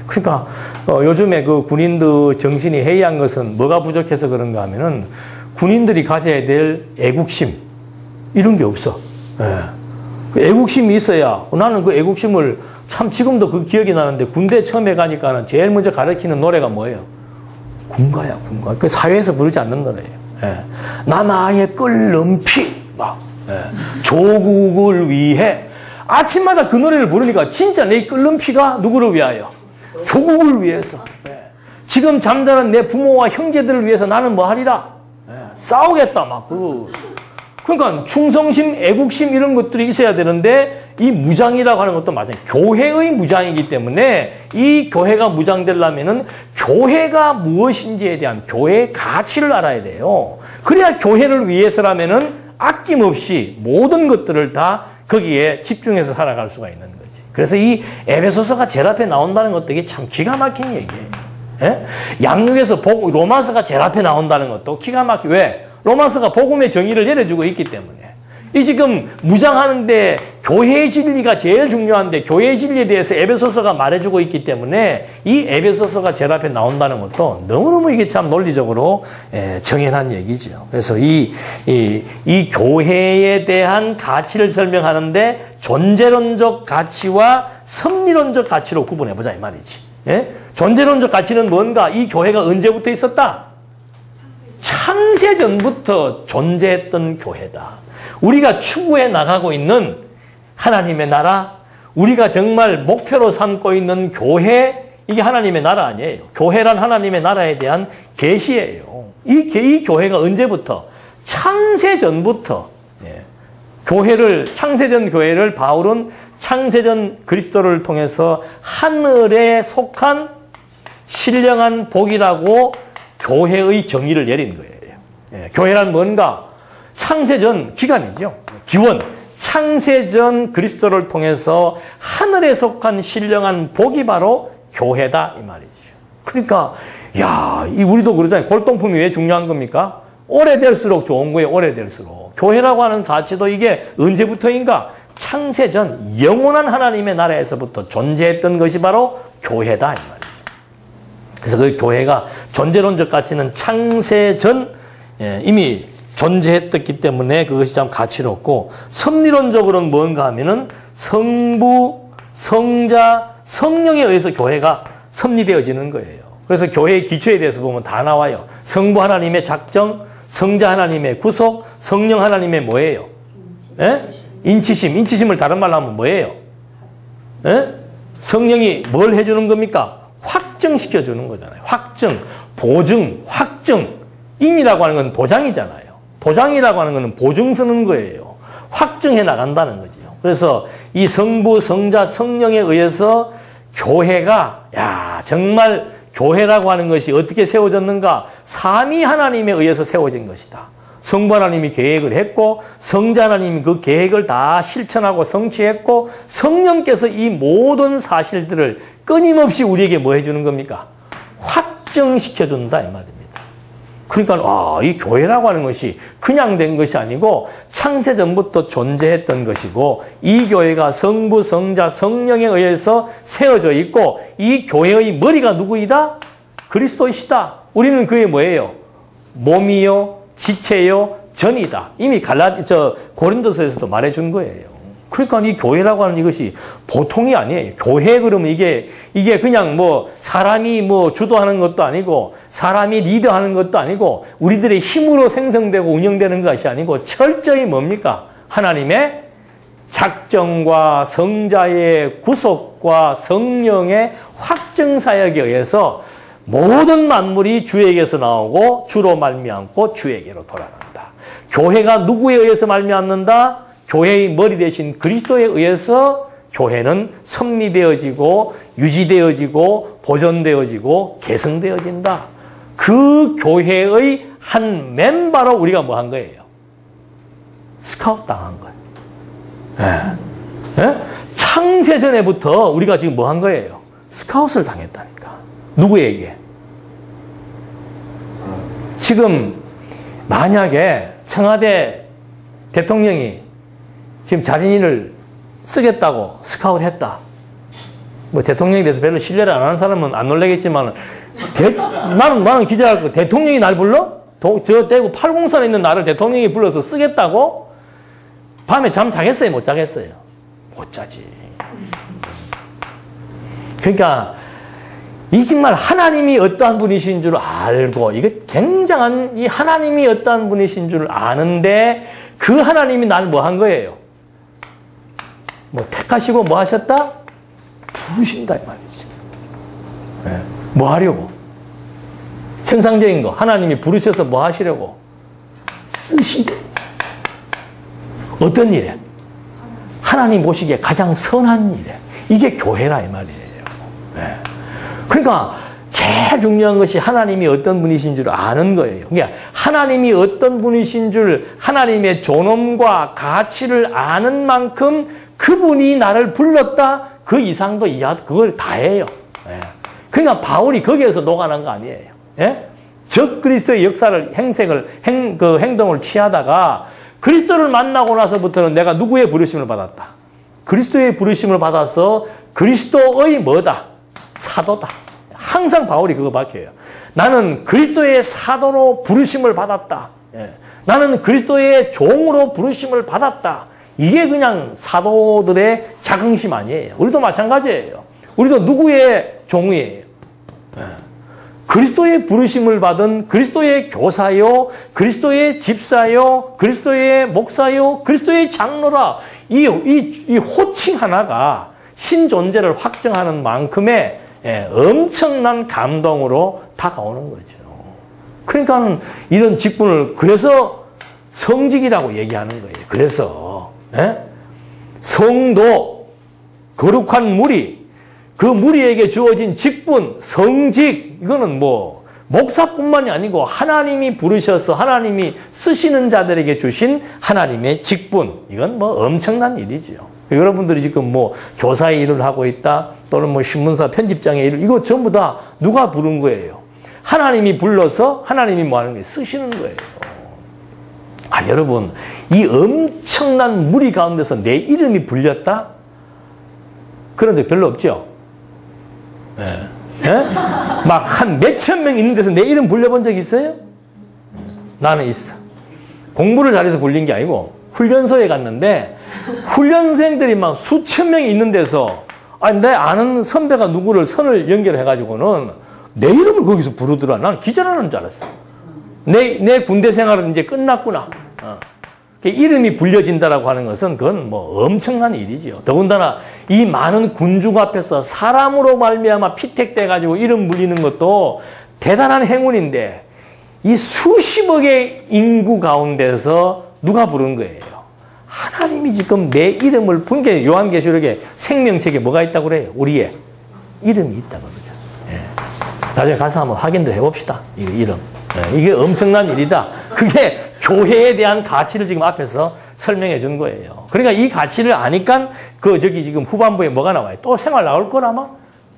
그러니까 요즘에 그 군인들 정신이 해이한 것은 뭐가 부족해서 그런가 하면은 군인들이 가져야 될 애국심 이런 게 없어. 애국심이 있어야 나는 그 애국심을 참 지금도 그 기억이 나는데 군대 처음에 가니까는 제일 먼저 가르치는 노래가 뭐예요? 군가야, 군가. 그 사회에서 부르지 않는 노래예요. 남아의 끓는 피, 조국을 위해. 아침마다 그 노래를 부르니까 진짜 내 끓는 피가 누구를 위하여? 조국을 위해서. 지금 잠자는 내 부모와 형제들을 위해서 나는 뭐 하리라? 싸우겠다, 막. 그러니까 충성심, 애국심 이런 것들이 있어야 되는데 이 무장이라고 하는 것도 맞아요. 교회의 무장이기 때문에 이 교회가 무장되려면은 교회가 무엇인지에 대한 교회의 가치를 알아야 돼요. 그래야 교회를 위해서라면은 아낌없이 모든 것들을 다 거기에 집중해서 살아갈 수가 있는 거지. 그래서 이 에베소서가 제일 앞에 나온다는 것도 이게 참 기가 막힌 얘기예요. 양육에서 로마서가 제일 앞에 나온다는 것도 기가 막히. 왜? 로마서가 복음의 정의를 내려주고 있기 때문에. 이 지금 무장하는데 교회의 진리가 제일 중요한데 교회의 진리에 대해서 에베소서가 말해주고 있기 때문에 이 에베소서가 제일 앞에 나온다는 것도 너무너무 이게 참 논리적으로 정연한 얘기죠. 그래서 이 교회에 대한 가치를 설명하는데 존재론적 가치와 섭리론적 가치로 구분해보자 이 말이지. 존재론적 가치는 뭔가? 이 교회가 언제부터 있었다? 창세전부터 존재했던 교회다. 우리가 추구해 나가고 있는 하나님의 나라, 우리가 정말 목표로 삼고 있는 교회, 이게 하나님의 나라 아니에요. 교회란 하나님의 나라에 대한 계시예요. 이 교회가 언제부터? 창세전부터. 창세전 교회를 바울은 창세전 그리스도를 통해서 하늘에 속한 신령한 복이라고 교회의 정의를 내린 거예요. 교회란 뭔가? 창세전 기간이죠. 기원. 창세전 그리스도를 통해서 하늘에 속한 신령한 복이 바로 교회다 이 말이죠. 그러니까 우리도 그러잖아요. 골동품이 왜 중요한 겁니까? 오래될수록 좋은 거예요. 오래될수록. 교회라고 하는 가치도 이게 언제부터인가? 창세전 영원한 하나님의 나라에서부터 존재했던 것이 바로 교회다 이 말이죠. 그래서 그 교회가 존재론적 가치는 창세전 이미 존재했기 때문에 그것이 참 가치롭고, 섭리론적으로는 뭔가 하면은 성부, 성자, 성령에 의해서 교회가 섭리되어지는 거예요. 그래서 교회의 기초에 대해서 보면 다 나와요. 성부 하나님의 작정, 성자 하나님의 구속, 성령 하나님의 뭐예요? 인치심. 인치심을 다른 말로 하면 뭐예요? 성령이 뭘 해주는 겁니까? 확정시켜주는 거잖아요. 확정, 보증, 확정. 인이라고 하는 건 보장이잖아요. 보장이라고 하는 것은 보증 서는 거예요. 확정해 나간다는 거죠. 그래서 이 성부, 성자, 성령에 의해서 교회가 정말 교회라고 하는 것이 어떻게 세워졌는가? 삼위 하나님에 의해서 세워진 것이다. 성부 하나님이 계획을 했고, 성자 하나님이 그 계획을 다 실천하고 성취했고, 성령께서 이 모든 사실들을 끊임없이 우리에게 뭐 해주는 겁니까? 확정시켜준다 이 말입니다. 그러니까 이 교회라고 하는 것이 그냥 된 것이 아니고 창세전부터 존재했던 것이고 이 교회가 성부, 성자, 성령에 의해서 세워져 있고 이 교회의 머리가 누구이다? 그리스도이시다. 우리는 그게 뭐예요? 몸이요, 지체요, 전이다. 이미 고린도서에서도 말해준 거예요. 그러니까 이 교회라고 하는 이것이 보통이 아니에요. 교회 그러면 이게 그냥 뭐 사람이 뭐 주도하는 것도 아니고 사람이 리더하는 것도 아니고 우리들의 힘으로 생성되고 운영되는 것이 아니고 철저히 뭡니까? 하나님의 작정과 성자의 구속과 성령의 확정 사역에 의해서 모든 만물이 주에게서 나오고 주로 말미암고 주에게로 돌아간다. 교회가 누구에 의해서 말미암는다? 교회의 머리 대신 그리스도에 의해서 교회는 섭리되어지고 유지되어지고 보존되어지고 개성되어진다. 그 교회의 한 멤버로 우리가 뭐 한 거예요? 스카웃 당한 거예요. 예? 창세전에부터 우리가 지금 뭐 한 거예요? 스카웃을 당했다니까. 누구에게? 지금 만약에 청와대 대통령이 지금 자린이를 쓰겠다고 스카웃했다. 뭐 대통령에 대해서 별로 신뢰를 안 하는 사람은 안 놀라겠지만 나는 기자할 거 대통령이 날 불러? 저 대구 803에 있는 나를 대통령이 불러서 쓰겠다고? 밤에 잠 자겠어요? 못 자겠어요? 못 자지. 그러니까 이 정말 하나님이 어떠한 분이신 줄 알고 이게 굉장한 이 하나님이 어떠한 분이신 줄 아는데 그 하나님이 날 뭐 한 거예요? 뭐 택하시고 뭐 하셨다? 부르신다 이 말이지. 네. 뭐 하려고? 형상적인 거 하나님이 부르셔서 뭐 하시려고? 쓰시려. 어떤 일에? 하나님 보시기에 가장 선한 일에. 이게 교회라 이 말이에요. 네. 그러니까 제일 중요한 것이 하나님이 어떤 분이신 줄 아는 거예요. 그러니까 하나님이 어떤 분이신 줄 하나님의 존엄과 가치를 아는 만큼 그분이 나를 불렀다. 그 이상도 이하도 그걸 다 해요. 예. 그러니까 바울이 거기에서 녹아난 거 아니에요. 예? 적 그리스도의 역사를 행동을 취하다가 그리스도를 만나고 나서부터는 내가 누구의 부르심을 받았다. 그리스도의 부르심을 받아서 그리스도의 뭐다? 사도다. 항상 바울이 그거 밝혀요. 나는 그리스도의 사도로 부르심을 받았다. 예. 나는 그리스도의 종으로 부르심을 받았다. 이게 그냥 사도들의 자긍심 아니에요. 우리도 마찬가지예요. 우리도 누구의 종이에요? 예. 그리스도의 부르심을 받은 그리스도의 교사요, 그리스도의 집사요, 그리스도의 목사요, 그리스도의 장로라. 이 호칭 하나가 신존재를 확정하는 만큼의 엄청난 감동으로 다가오는 거죠. 그러니까 이런 직분을 그래서 성직이라고 얘기하는 거예요. 그래서 성도, 거룩한 무리, 그 무리에게 주어진 직분, 성직, 이거는 뭐 목사뿐만이 아니고 하나님이 부르셔서 하나님이 쓰시는 자들에게 주신 하나님의 직분, 이건 뭐 엄청난 일이죠. 여러분들이 지금 뭐 교사의 일을 하고 있다, 또는 뭐 신문사 편집장의 일을, 이거 전부 다 누가 부른 거예요? 하나님이 불러서 하나님이 뭐 하는 거예요? 쓰시는 거예요. 아, 여러분, 이 엄청난 무리 가운데서 내 이름이 불렸다? 그런 적 별로 없죠? 예. 예? 막 한 몇천 명 있는 데서 내 이름 불려본 적 있어요? 나는 있어. 공부를 잘해서 불린 게 아니고 훈련소에 갔는데 훈련생들이 막 수천 명이 있는 데서 아니 내 아는 선배가 누구를 선을 연결해가지고는 내 이름을 거기서 부르더라. 난 기절하는 줄 알았어. 내 군대 생활은 이제 끝났구나. 이름이 불려진다라고 하는 것은 그건 뭐 엄청난 일이죠. 더군다나 이 많은 군중 앞에서 사람으로 말미암아 피택돼가지고 이름 불리는 것도 대단한 행운인데 이 수십억의 인구 가운데서 누가 부른 거예요? 하나님이 지금 내 이름을 부른 게 요한계시록에 생명책에 뭐가 있다고 그래요? 우리의 이름이 있다고 그러죠. 예. 나중에 가서 한번 확인도 해봅시다. 이 이름. 예. 이게 엄청난 일이다. 그게 교회에 대한 가치를 지금 앞에서 설명해 준 거예요. 그러니까 이 가치를 아니까 저기 지금 후반부에 뭐가 나와요? 또 생활 나올 거라마?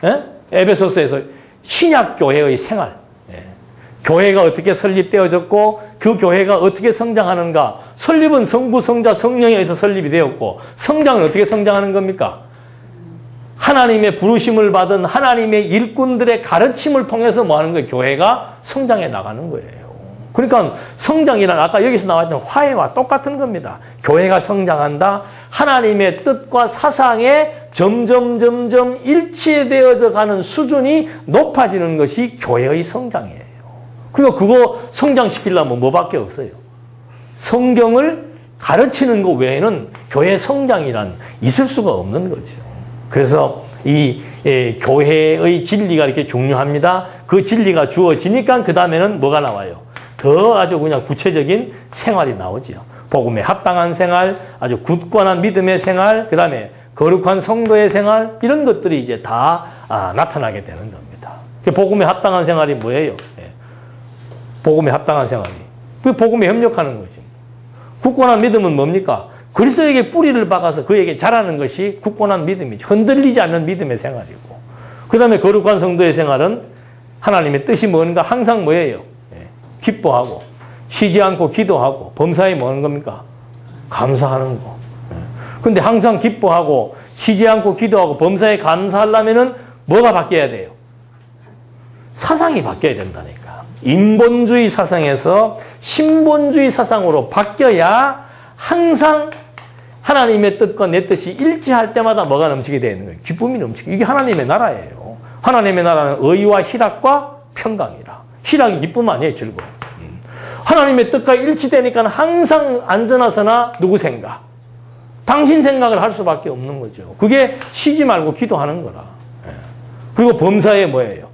예? 에베소서에서 신약 교회의 생활. 예. 교회가 어떻게 설립되어졌고 그 교회가 어떻게 성장하는가. 설립은 성부, 성자, 성령에 의해서 설립이 되었고 성장은 어떻게 성장하는 겁니까? 하나님의 부르심을 받은 하나님의 일꾼들의 가르침을 통해서 뭐 하는 거예요? 교회가 성장해 나가는 거예요. 그러니까 성장이란 아까 여기서 나왔던 화해와 똑같은 겁니다. 교회가 성장한다. 하나님의 뜻과 사상에 점점 일치되어져 가는 수준이 높아지는 것이 교회의 성장이에요. 그리고 그거 성장시키려면 뭐밖에 없어요. 성경을 가르치는 것 외에는 교회 성장이란 있을 수가 없는 거죠. 그래서 이 교회의 진리가 이렇게 중요합니다. 그 진리가 주어지니까 그 다음에는 뭐가 나와요? 더 아주 그냥 구체적인 생활이 나오지요. 복음에 합당한 생활, 아주 굳건한 믿음의 생활, 그 다음에 거룩한 성도의 생활, 이런 것들이 이제 다 나타나게 되는 겁니다. 복음에 합당한 생활이 뭐예요? 복음에 합당한 생활이. 그 복음에 협력하는 거지. 굳건한 믿음은 뭡니까? 그리스도에게 뿌리를 박아서 그에게 자라는 것이 굳건한 믿음이죠. 흔들리지 않는 믿음의 생활이고. 그 다음에 거룩한 성도의 생활은 하나님의 뜻이 뭔가 항상 뭐예요? 기뻐하고 쉬지 않고 기도하고 범사에 뭐 하는 겁니까? 감사하는 거. 그런데 항상 기뻐하고 쉬지 않고 기도하고 범사에 감사하려면은 뭐가 바뀌어야 돼요? 사상이 바뀌어야 된다니까. 인본주의 사상에서 신본주의 사상으로 바뀌어야 항상 하나님의 뜻과 내 뜻이 일치할 때마다 뭐가 넘치게 되는 거예요? 기쁨이 넘치게. 이게 하나님의 나라예요. 하나님의 나라는 의와 희락과 평강이라. 희락이 기쁨 아니에요, 즐거움. 하나님의 뜻과 일치되니까 항상 안전하서나 누구 생각? 당신 생각을 할 수밖에 없는 거죠. 그게 쉬지 말고 기도하는 거라. 그리고 범사에 뭐예요?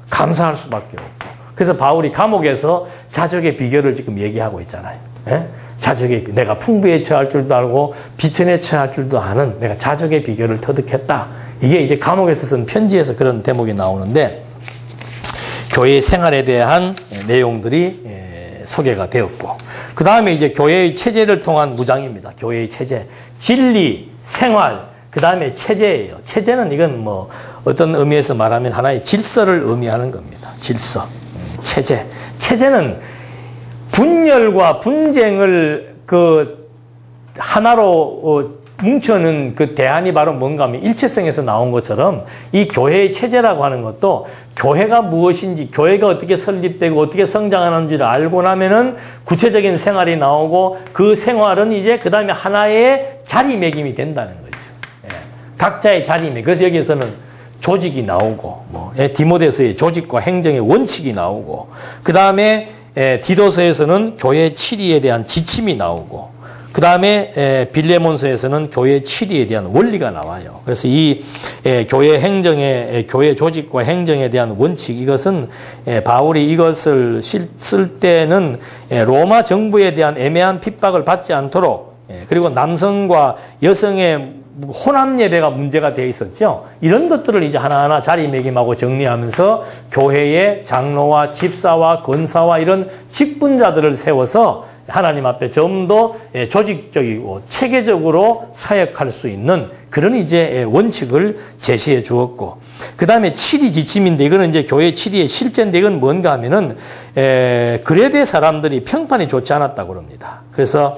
감사할 수밖에 없고. 그래서 바울이 감옥에서 자족의 비결을 지금 얘기하고 있잖아요. 자족의 비결. 내가 풍부에 처할 줄도 알고 비천에 처할 줄도 아는 내가 자족의 비결을 터득했다. 이게 이제 감옥에서 쓴 편지에서 그런 대목이 나오는데 교회 생활에 대한 내용들이 소개가 되었고 그 다음에 이제 교회의 체제를 통한 무장입니다. 교회의 체제. 진리, 생활, 그 다음에 체제예요. 체제는 이건 뭐 어떤 의미에서 말하면 하나의 질서를 의미하는 겁니다. 질서, 체제. 체제는 분열과 분쟁을 그 하나로 뭉쳐는 그 대안이 바로 뭔가 하면 일체성에서 나온 것처럼 이 교회의 체제라고 하는 것도 교회가 무엇인지, 교회가 어떻게 설립되고 어떻게 성장하는지를 알고 나면은 구체적인 생활이 나오고 그 생활은 이제 그 다음에 하나의 자리매김이 된다는 거죠. 각자의 자리매김. 그래서 여기에서는 조직이 나오고, 디모데서의 조직과 행정의 원칙이 나오고, 그 다음에 디도서에서는 교회 치리에 대한 지침이 나오고, 그 다음에 빌레몬서에서는 교회 치리에 대한 원리가 나와요. 그래서 이 교회 행정의 교회 조직과 행정에 대한 원칙, 이것은 바울이 이것을 쓸 때는 로마 정부에 대한 애매한 핍박을 받지 않도록, 그리고 남성과 여성의 혼합 예배가 문제가 되어 있었죠. 이런 것들을 이제 하나하나 자리매김하고 정리하면서 교회의 장로와 집사와 권사와 이런 직분자들을 세워서 하나님 앞에 좀 더 조직적이고 체계적으로 사역할 수 있는 그런 이제 원칙을 제시해 주었고, 그 다음에 치리 지침인데 이거는 이제 교회 치리의 실제인데 이건 뭔가 하면은 그레데 사람들이 평판이 좋지 않았다고 합니다. 그래서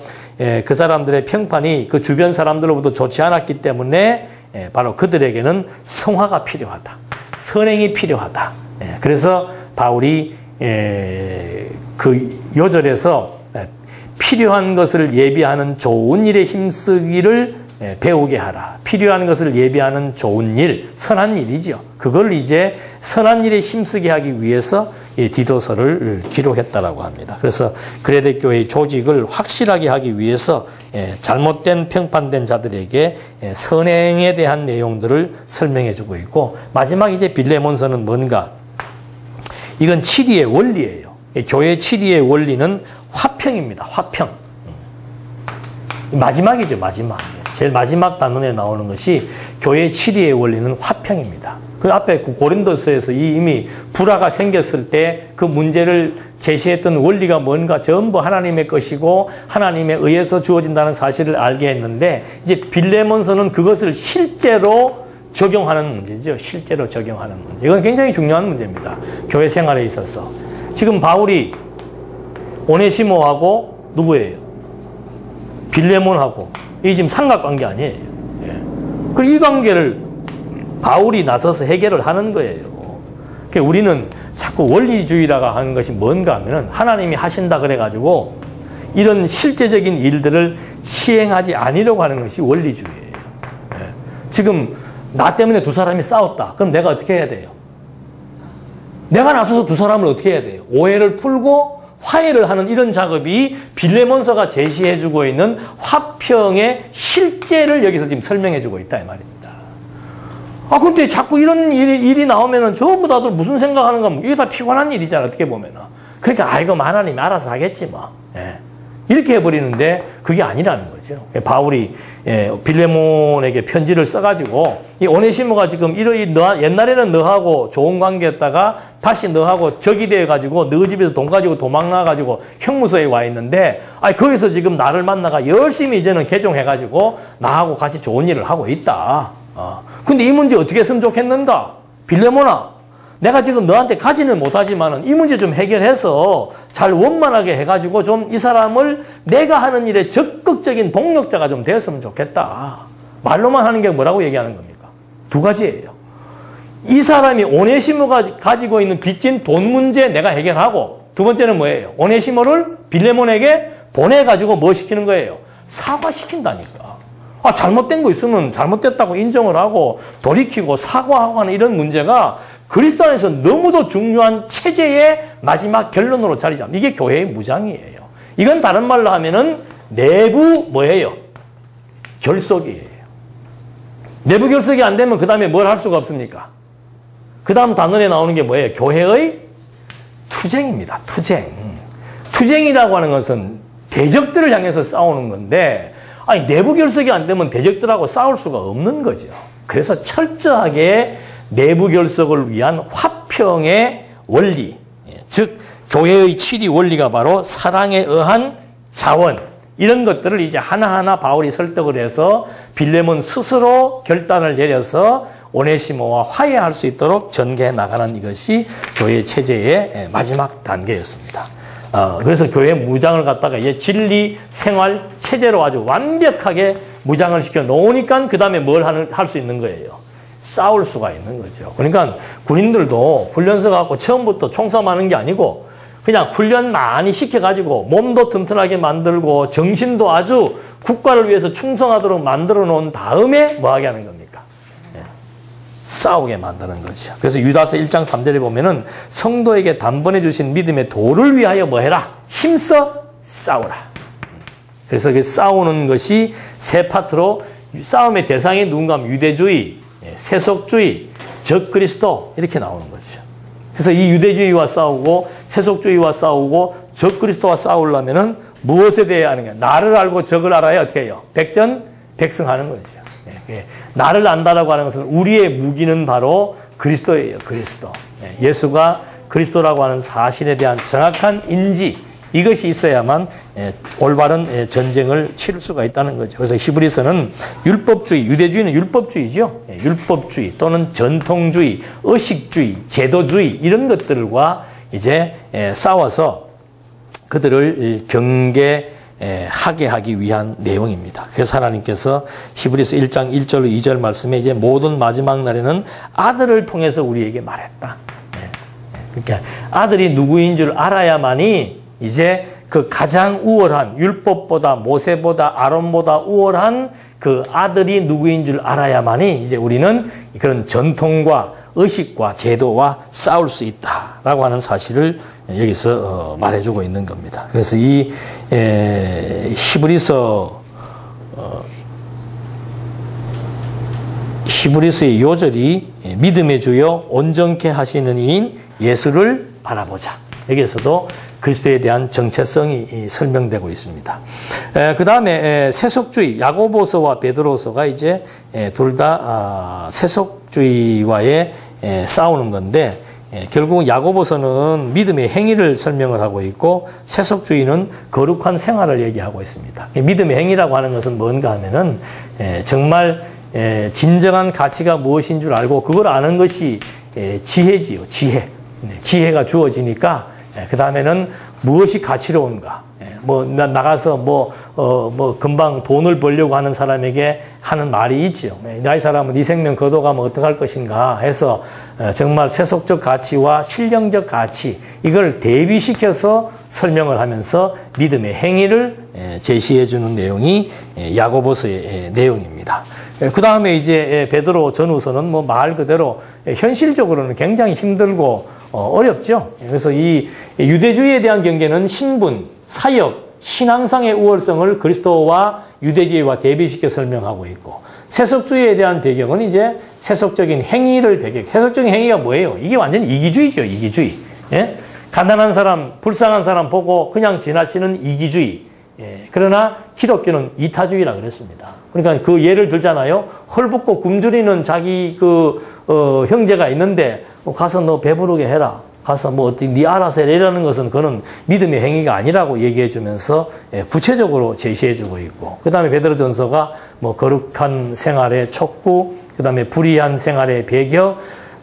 그 사람들의 평판이 그 주변 사람들로부터 좋지 않았기 때문에 바로 그들에게는 성화가 필요하다. 선행이 필요하다. 그래서 바울이 그 요절에서 필요한 것을 예비하는 좋은 일에 힘쓰기를 배우게 하라. 필요한 것을 예비하는 좋은 일, 선한 일이죠. 그걸 이제 선한 일에 힘쓰게 하기 위해서 디도서를 기록했다라고 합니다. 그래서 그레데 교회의 조직을 확실하게 하기 위해서 잘못된 평판된 자들에게 선행에 대한 내용들을 설명해 주고 있고, 마지막 이제 빌레몬서는 뭔가? 이건 치리의 원리예요. 교회 치리의 원리는 화평입니다. 화평. 마지막이죠. 마지막. 제일 마지막 단원에 나오는 것이 교회 치리의 원리는 화평입니다. 그 앞에 고린도서에서 이미 불화가 생겼을 때 그 문제를 제시했던 원리가 뭔가 전부 하나님의 것이고 하나님에 의해서 주어진다는 사실을 알게 했는데, 이제 빌레몬서는 그것을 실제로 적용하는 문제죠. 실제로 적용하는 문제. 이건 굉장히 중요한 문제입니다. 교회 생활에 있어서. 지금 바울이 오네시모하고 누구예요? 빌레몬하고 이게 지금 삼각관계 아니에요. 예. 그리고 이 관계를 바울이 나서서 해결을 하는 거예요. 그러니까 우리는 자꾸 원리주의라고 하는 것이 뭔가 하면은 하나님이 하신다 그래가지고 이런 실제적인 일들을 시행하지 않으려고 하는 것이 원리주의예요. 예. 지금 나 때문에 두 사람이 싸웠다. 그럼 내가 어떻게 해야 돼요? 내가 나서서 두 사람을 어떻게 해야 돼요? 오해를 풀고 화해를 하는 이런 작업이 빌레몬서가 제시해주고 있는 화평의 실제를 여기서 지금 설명해주고 있다 이 말입니다. 근데 자꾸 이런 일이 나오면은 전부 다들 무슨 생각하는가? 이게 다 피곤한 일이잖아, 어떻게 보면은. 그러니까, 이거 하나님이 알아서 하겠지, 뭐. 예. 이렇게 해버리는데, 그게 아니라는 거죠. 바울이, 빌레몬에게 편지를 써가지고, 이 오네시모가 지금 옛날에는 너하고 좋은 관계였다가, 다시 너하고 적이 돼가지고, 너 집에서 돈 가지고 도망 나가지고, 형무소에 와 있는데, 거기서 지금 나를 만나가 열심히 이제는 개종해가지고, 나하고 같이 좋은 일을 하고 있다. 근데 이 문제 어떻게 했으면 좋겠는가? 빌레몬아, 내가 지금 너한테 가지는 못하지만은 이 문제 좀 해결해서 잘 원만하게 해가지고 좀 이 사람을 내가 하는 일에 적극적인 동력자가 좀 되었으면 좋겠다. 말로만 하는 게 뭐라고 얘기하는 겁니까? 두 가지예요. 이 사람이 오네시모가 가지고 있는 빚진 돈 문제 내가 해결하고, 두 번째는 뭐예요? 오네시모를 빌레몬에게 보내가지고 뭐 시키는 거예요? 사과시킨다니까. 잘못된 거 있으면 잘못됐다고 인정을 하고 돌이키고 사과하고 하는 이런 문제가 그리스도 안에서 너무도 중요한 체제의 마지막 결론으로 자리 잡는 이게 교회의 무장이에요. 이건 다른 말로 하면은 내부 뭐예요? 결속이에요. 내부 결속이 안 되면 그 다음에 뭘 할 수가 없습니까? 그 다음 단원에 나오는 게 뭐예요? 교회의 투쟁입니다. 투쟁. 투쟁이라고 하는 것은 대적들을 향해서 싸우는 건데 내부 결석이 안 되면 대적들하고 싸울 수가 없는 거죠. 그래서 철저하게 내부 결석을 위한 화평의 원리, 즉 교회의 7위 원리가 바로 사랑에 의한 자원, 이런 것들을 이제 하나하나 바울이 설득을 해서 빌레몬 스스로 결단을 내려서 오네시모와 화해할 수 있도록 전개해 나가는 이것이 교회 체제의 마지막 단계였습니다. 그래서 교회 무장을 갖다가 이제 진리, 생활, 체제로 아주 완벽하게 무장을 시켜 놓으니까 그 다음에 뭘 할 수 있는 거예요? 싸울 수가 있는 거죠. 그러니까 군인들도 훈련소 갖고 처음부터 총싸움하는 게 아니고 그냥 훈련 많이 시켜가지고 몸도 튼튼하게 만들고 정신도 아주 국가를 위해서 충성하도록 만들어 놓은 다음에 뭐 하게 하는 겁니까? 싸우게 만드는 거죠. 그래서 유다서 1장 3절에 보면은 성도에게 단번에 주신 믿음의 도를 위하여 뭐 해라? 힘써 싸우라. 그래서 그 싸우는 것이 세 파트로 싸움의 대상이 누군가 하면 유대주의, 세속주의, 적그리스도 이렇게 나오는 거죠. 그래서 이 유대주의와 싸우고 세속주의와 싸우고 적그리스도와 싸우려면은 무엇에 대해야 하는 거야? 나를 알고 적을 알아야 어떻게 해요? 백전백승하는 거죠. 나를 안다라고 하는 것은 우리의 무기는 바로 그리스도예요. 그리스도. 예수가 그리스도라고 하는 사실에 대한 정확한 인지, 이것이 있어야만 올바른 전쟁을 치를 수가 있다는 거죠. 그래서 히브리서는 율법주의, 유대주의는 율법주의죠. 율법주의 또는 전통주의, 의식주의, 제도주의 이런 것들과 이제 싸워서 그들을 경계하게 하기 위한 내용입니다. 그래서 하나님께서 히브리서 1장 1절 2절 말씀에 이제 모든 마지막 날에는 아들을 통해서 우리에게 말했다. 그러니까 아들이 누구인 줄 알아야만이 이제 그 가장 우월한 율법보다 모세보다 아론보다 우월한 그 아들이 누구인 줄 알아야만이 이제 우리는 그런 전통과 의식과 제도와 싸울 수 있다라고 하는 사실을 여기서 말해주고 있는 겁니다. 그래서 이 히브리서의 요절이 믿음의 주요 온전케 하시는 이인 예수를 바라보자. 여기에서도 그리스도에 대한 정체성이 설명되고 있습니다. 그 다음에 세속주의, 야고보서와 베드로서가 이제 둘 다 세속주의와의 싸우는 건데 결국 야고보서는 믿음의 행위를 설명을 하고 있고 세속주의는 거룩한 생활을 얘기하고 있습니다. 믿음의 행위라고 하는 것은 뭔가 하면은 정말 진정한 가치가 무엇인 줄 알고 그걸 아는 것이 지혜지요. 지혜가 주어지니까 그 다음에는 무엇이 가치로운가. 뭐 나가서 금방 돈을 벌려고 하는 사람에게 하는 말이 있죠. 나이 사람은 네 생명 거둬가면 어떡할 것인가 해서 정말 세속적 가치와 신령적 가치 이걸 대비시켜서 설명을 하면서 믿음의 행위를 제시해 주는 내용이 야고보서의 내용입니다. 그 다음에 이제 베드로 전후서는 뭐 말 그대로 현실적으로는 굉장히 힘들고 어렵죠. 그래서 이 유대주의에 대한 경계는 신분, 사역, 신앙상의 우월성을 그리스도와 유대주의와 대비시켜 설명하고 있고 세속주의에 대한 배경은 이제 세속적인 행위를 세속적인 행위가 뭐예요? 이게 완전 이기주의죠. 이기주의. 예? 가난한 사람, 불쌍한 사람 보고 그냥 지나치는 이기주의. 그러나 기독교는 이타주의라 그랬습니다. 그러니까 그 예를 들잖아요. 헐벗고 굶주리는 자기 형제가 있는데 가서 너 배부르게 해라. 가서 뭐 어떻게 네 알아서 해라. 이라는 것은 그는 믿음의 행위가 아니라고 얘기해 주면서 구체적으로 제시해 주고 있고 그다음에 베드로전서가 뭐 거룩한 생활의 촉구, 그다음에 불의한 생활의 배격.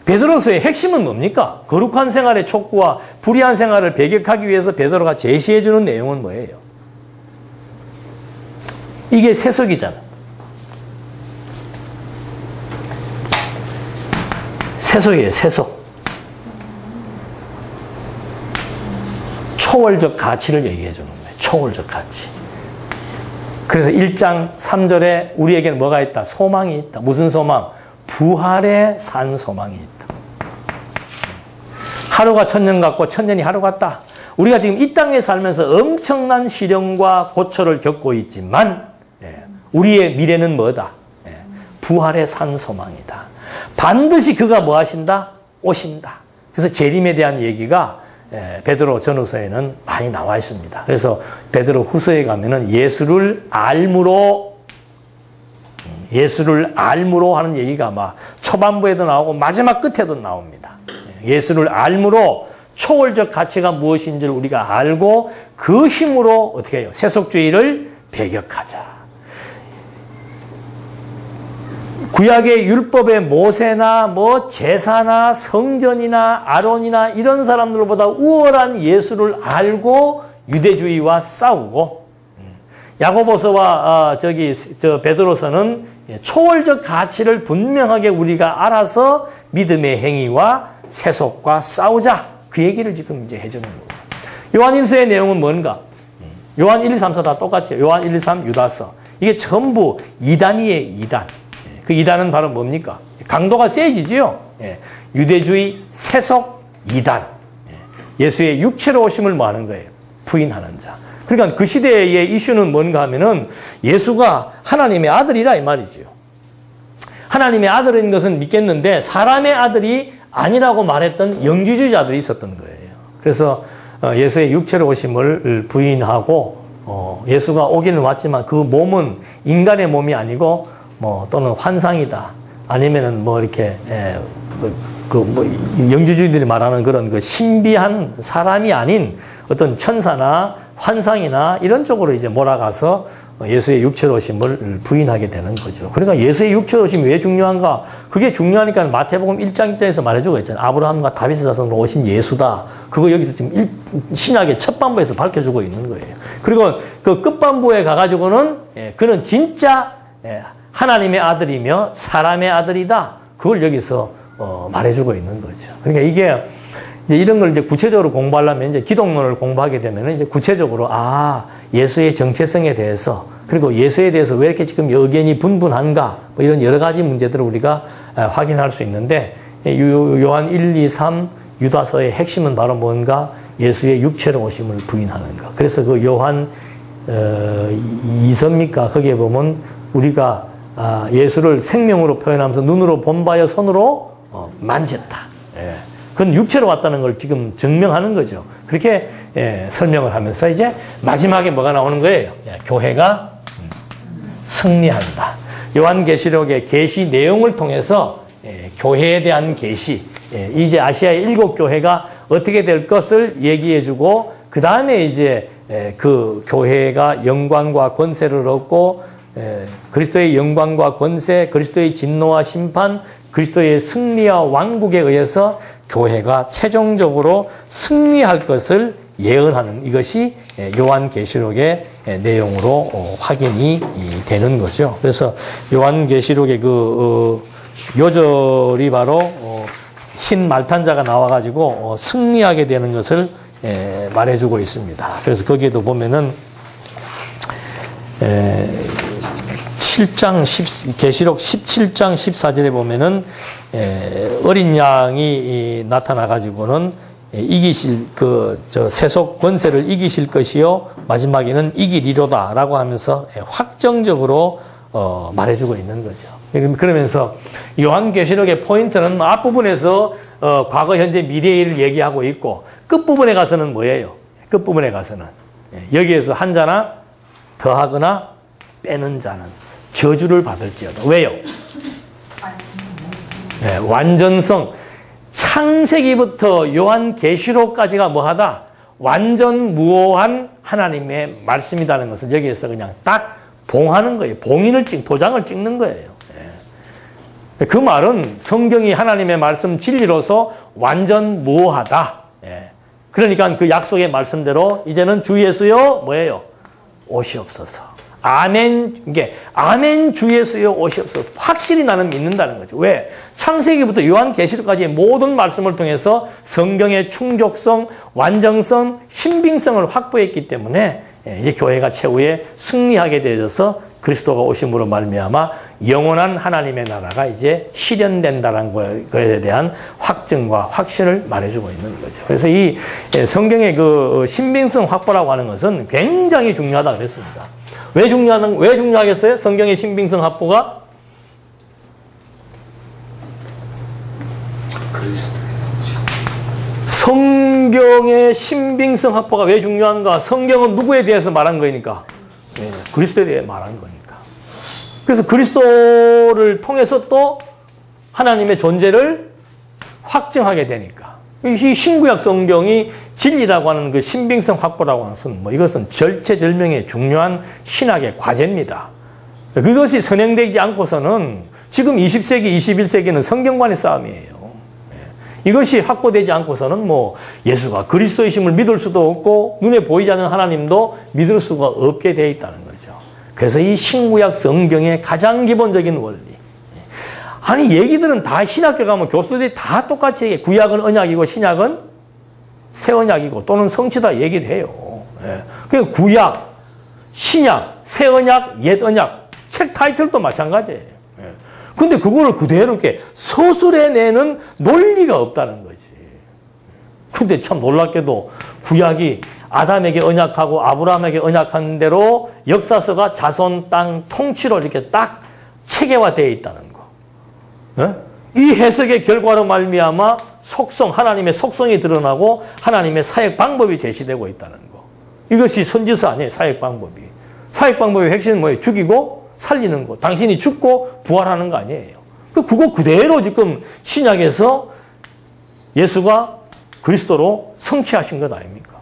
베드로서의 핵심은 뭡니까? 거룩한 생활의 촉구와 불의한 생활을 배격하기 위해서 베드로가 제시해 주는 내용은 뭐예요? 이게 세속이잖아. 세속이에요, 세속. 초월적 가치를 얘기해 주는 거예요. 초월적 가치. 그래서 1장 3절에 우리에게는 뭐가 있다? 소망이 있다. 무슨 소망? 부활에 산 소망이 있다. 하루가 천년 같고 천년이 하루 같다. 우리가 지금 이 땅에 살면서 엄청난 시련과 고초를 겪고 있지만 우리의 미래는 뭐다? 부활에 산 소망이다. 반드시 그가 뭐 하신다? 오신다. 그래서 재림에 대한 얘기가 베드로 전후서에는 많이 나와 있습니다. 그래서 베드로 후서에 가면은 예수를 알므로 하는 얘기가 막 초반부에도 나오고 마지막 끝에도 나옵니다. 예수를 알므로 초월적 가치가 무엇인지를 우리가 알고 그 힘으로 어떻게 해요? 세속주의를 배격하자. 구약의 율법의 모세나 뭐 제사나 성전이나 아론이나 이런 사람들보다 우월한 예수를 알고 유대주의와 싸우고 야고보서와 베드로서는 초월적 가치를 분명하게 우리가 알아서 믿음의 행위와 세속과 싸우자. 그 얘기를 지금 이제 해주는 거예요. 요한 1서의 내용은 뭔가? 요한 1, 2, 3, 4 다 똑같죠. 요한 1, 2, 3 유다서. 이게 전부 이단이에요, 이단. 그 이단은 바로 뭡니까? 강도가 세지지요. 유대주의, 세속, 이단. 예수의 육체로 오심을 뭐 하는 거예요? 부인하는 자. 그러니까 그 시대의 이슈는 뭔가 하면은 예수가 하나님의 아들이라 이 말이죠. 하나님의 아들인 것은 믿겠는데 사람의 아들이 아니라고 말했던 영지주의자들이 있었던 거예요. 그래서 예수의 육체로 오심을 부인하고 예수가 오기는 왔지만 그 몸은 인간의 몸이 아니고 또는 환상이다. 아니면은 이렇게 영지주의들이 말하는 그런 그 신비한 사람이 아닌 어떤 천사나 환상이나 이런 쪽으로 이제 몰아가서 예수의 육체로 오심을 부인하게 되는 거죠. 그러니까 예수의 육체로 오심이 왜 중요한가? 그게 중요하니까 마태복음 1장 1장에서 말해주고 있잖아요. 아브라함과 다윗의 자손으로 오신 예수다. 그거 여기서 지금 신약의 첫 반부에서 밝혀주고 있는 거예요. 그리고 그 끝반부에 가가지고는 그는 진짜 하나님의 아들이며 사람의 아들이다. 그걸 여기서 말해주고 있는 거죠. 그러니까 이게 이제 이런 걸 이제 구체적으로 공부하려면 이제 기독론을 공부하게 되면 이제 구체적으로 예수의 정체성에 대해서 그리고 예수에 대해서 왜 이렇게 지금 의견이 분분한가 이런 여러 가지 문제들을 우리가 확인할 수 있는데 요한 1, 2, 3 유다서의 핵심은 바로 뭔가 예수의 육체로 오심을 부인하는 것. 그래서 그 요한 2서입니까? 거기에 보면 우리가 예수를 생명으로 표현하면서 눈으로 본바여 손으로 만졌다. 그건 육체로 왔다는 걸 지금 증명하는 거죠. 그렇게 설명을 하면서 이제 마지막에 뭐가 나오는 거예요? 교회가 승리한다. 요한계시록의 계시 내용을 통해서 교회에 대한 계시, 이제 아시아의 7교회가 어떻게 될 것을 얘기해주고 그 다음에 이제 그 교회가 영광과 권세를 얻고 그리스도의 영광과 권세, 그리스도의 진노와 심판, 그리스도의 승리와 왕국에 의해서 교회가 최종적으로 승리할 것을 예언하는 이것이 요한계시록의 내용으로 확인이 되는 거죠. 그래서 요한계시록의 그 요절이 바로 흰 말탄자가 나와가지고 승리하게 되는 것을 말해주고 있습니다. 그래서 거기에도 보면은 계시록 17장 14절에 보면은 어린 양이 나타나가지고는 이기실 세속 권세를 이기실 것이요 마지막에는 이기리로다라고 하면서 확정적으로 말해주고 있는 거죠. 그러면서 요한계시록의 포인트는 앞부분에서 과거, 현재, 미래의 일을 얘기하고 있고 끝부분에 가서는 뭐예요? 끝부분에 가서는 여기에서 한 자나 더하거나 빼는 자는 저주를 받을지어다. 왜요? 완전성. 창세기부터 요한계시록까지가 뭐하다? 완전 무오한 하나님의 말씀이라는 것을 여기에서 그냥 딱 봉하는 거예요. 도장을 찍는 거예요. 그 말은 성경이 하나님의 말씀 진리로서 완전 무오하다. 그러니까 그 약속의 말씀대로 이제는 주 예수여 뭐예요? 오시옵소서. 아멘, 이게 아멘 주 예수여 오시옵소서. 확실히 나는 믿는다는 거죠. 왜? 창세기부터 요한계시록까지의 모든 말씀을 통해서 성경의 충족성, 완전성, 신빙성을 확보했기 때문에 이제 교회가 최후에 승리하게 되어서 그리스도가 오심으로 말미암아 영원한 하나님의 나라가 이제 실현된다는 것에 대한 확증과 확신을 말해주고 있는 거죠. 그래서 이 성경의 그 신빙성 확보라고 하는 것은 굉장히 중요하다고 그랬습니다. 왜 중요하겠어요? 성경의 신빙성 확보가? 성경의 신빙성 확보가 왜 중요한가? 성경은 누구에 대해서 말한 거니까? 그리스도에 대해 말한 거니까. 그래서 그리스도를 통해서 또 하나님의 존재를 확증하게 되니까. 이 신구약 성경이 진리라고 하는 그 신빙성 확보라고 하는 것은 이것은 절체절명의 중요한 신학의 과제입니다. 그것이 선행되지 않고서는 지금 20세기, 21세기는 성경관의 싸움이에요. 이것이 확보되지 않고서는 예수가 그리스도이심을 믿을 수도 없고 눈에 보이지 않는 하나님도 믿을 수가 없게 되어 있다는 거죠. 그래서 이 신구약 성경의 가장 기본적인 원리. 아니 얘기들은 다 신학교 가면 교수들이 다 똑같이 얘기해. 구약은 언약이고 신약은 새 언약이고 또는 성취다 얘기를 해요. 그 구약, 신약, 새 언약, 옛 언약 책 타이틀도 마찬가지예요. 근데 그거를 그대로 이렇게 서술해내는 논리가 없다는 거지. 근데 참 놀랍게도 구약이 아담에게 언약하고 아브라함에게 언약한 대로 역사서가 자손 땅 통치로 이렇게 딱 체계화되어 있다는 거. 이 해석의 결과로 말미암아 하나님의 속성이 드러나고 하나님의 사역 방법이 제시되고 있다는 거. 이것이 선지서 아니에요, 사역 방법이. 사역 방법의 핵심은 뭐예요? 죽이고 살리는 거. 당신이 죽고 부활하는 거 아니에요. 그거 그대로 지금 신약에서 예수가 그리스도로 성취하신 것 아닙니까?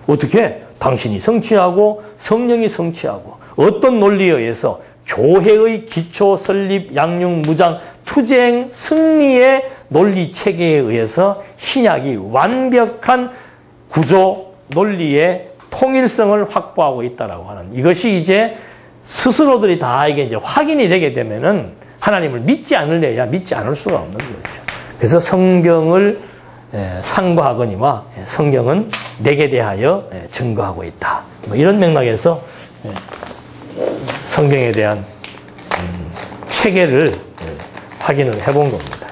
어떻게? 당신이 성취하고 성령이 성취하고 어떤 논리에 의해서 교회의 기초, 설립, 양육, 무장, 투쟁, 승리의 논리 체계에 의해서 신약이 완벽한 구조, 논리의 통일성을 확보하고 있다라고 하는 이것이 이제 스스로들이 다 이게 이제 확인이 되게 되면은 하나님을 믿지 않으려야 믿지 않을 수가 없는 거죠. 그래서 성경을 상고하거니와 성경은 내게 대하여 증거하고 있다. 이런 맥락에서 성경에 대한 체계를 확인을 해본 겁니다.